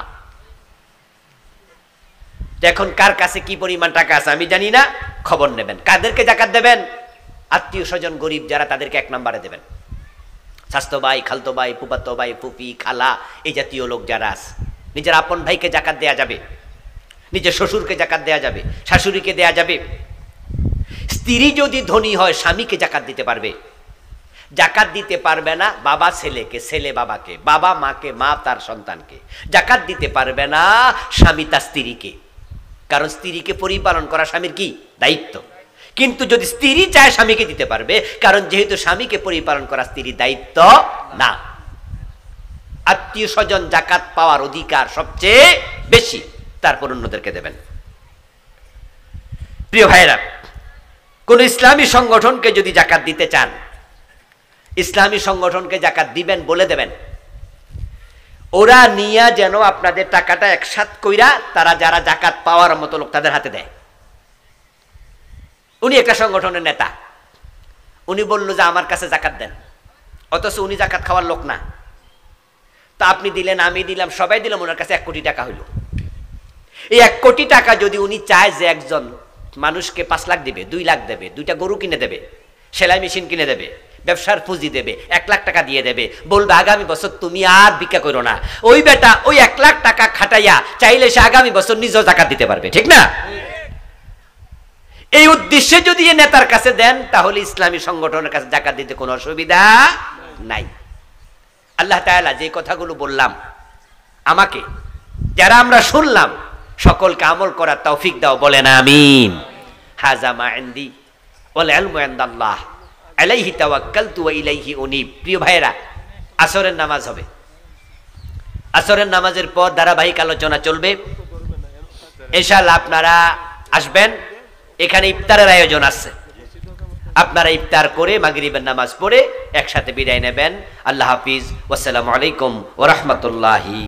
এখন কার কাছে কি পরিমাণ টাকা আছে আমি জানি না, খবর নেবেন। কাদেরকে জাকাত দেবেন? আত্মীয় স্বজন গরিব যারা, তাদেরকে 1 নম্বরে দেবেন। স্বাস্থ্য ভাই, খালতো ভাই, ফুফাতো ভাই, ফুফি, খালা, এই জাতীয় লোক যারা আছে। নিজের আপন ভাইকে জাকাত দেয়া যাবে, নিজের শ্বশুরকে জাকাত দেয়া যাবে, শাশুড়িকে দেয়া যাবে। স্ত্রী যদি ধনী হয় স্বামীকে জাকাত দিতে পারবে। জাকাত দিতে পারবে না বাবা ছেলেকে, ছেলে বাবাকে, বাবা মাকে, মা তার সন্তানকে। জাকাত দিতে পারবে না স্বামী তার স্ত্রীকে, কারণ স্ত্রীকে পরিপালন করা স্বামীর কি দায়িত্ব। কিন্তু যদি স্ত্রী চায় স্বামীকে দিতে পারবে, কারণ যেহেতু স্বামীকে পরিপালন করা স্ত্রীর দায়িত্ব না। আত্মীয় স্বজন জাকাত পাওয়ার অধিকার সবচেয়ে বেশি, তারপর অন্যদেরকে দেবেন। প্রিয় ভাইরা, কোন ইসলামী সংগঠনকে যদি জাকাত দিতে চান, ইসলামী সংগঠনকে জাকাত দিবেন বলে দেবেন, ওরা নিয়া যেন আপনাদের টাকাটা একসাথ কইরা তারা যারা জাকাত পাওয়ার মতো লোক তাদের হাতে দেয়। উনি একটা সংগঠনের নেতা, উনি বলল যে আমার কাছে জাকাত দেন, অথচ উনি জাকাত খাওয়ার লোক না। তা আপনি দিলেন, আমি দিলাম, সবাই দিলাম, ওনার কাছে 1 কোটি টাকা হইল। এই 1 কোটি টাকা যদি উনি চায় যে একজন মানুষকে 5 লাখ দেবে, 2 লাখ দেবে, 2টা গরু কিনে দেবে, সেলাই মেশিন কিনে দেবে, ব্যবসার পুঁজি দেবে, 1 লাখ টাকা দিয়ে দেবে, বলবে আগামী বছর তুমি আর ভিক্ষা করো না, ওই বেটা ওই 1 লাখ টাকা খাটাইয়া চাইলে সে আগামী বছর নিজেও জাকাত দিতে পারবে, ঠিক না? এই উদ্দেশ্যে যদি এই নেতার কাছে দেন, তাহলে ইসলামী সংগঠনের কাছে জাকাত দিতে কোনো অসুবিধা নাই। আল্লাহ তাআলা যে কথাগুলো বললাম, আমাকে যারা আমরা শুনলাম, সকলকে আমল করার তৌফিক দাও, বলেন আমিন। হাযা মা ইনদি ওয়াল ইলমু ইনদাল্লাহ আলাইহি তাওয়াক্কালতু ওয়া ইলাইহি উনীব। প্রিয় ভাইরা, আসরের নামাজ হবে। আসরের নামাজের পর ধারাবাহিক আলোচনা চলবে ইনশাআল্লাহ। আপনারা আসবেন, এখানে ইফতারের আয়োজন আছে। আপনারা ইফতার করে মাগরিবের নামাজ পড়ে একসাথে বিদায় নেবেন। আল্লাহ হাফিজ, ওয়াসসালামু আলাইকুম ওয়া রাহমাতুল্লাহি।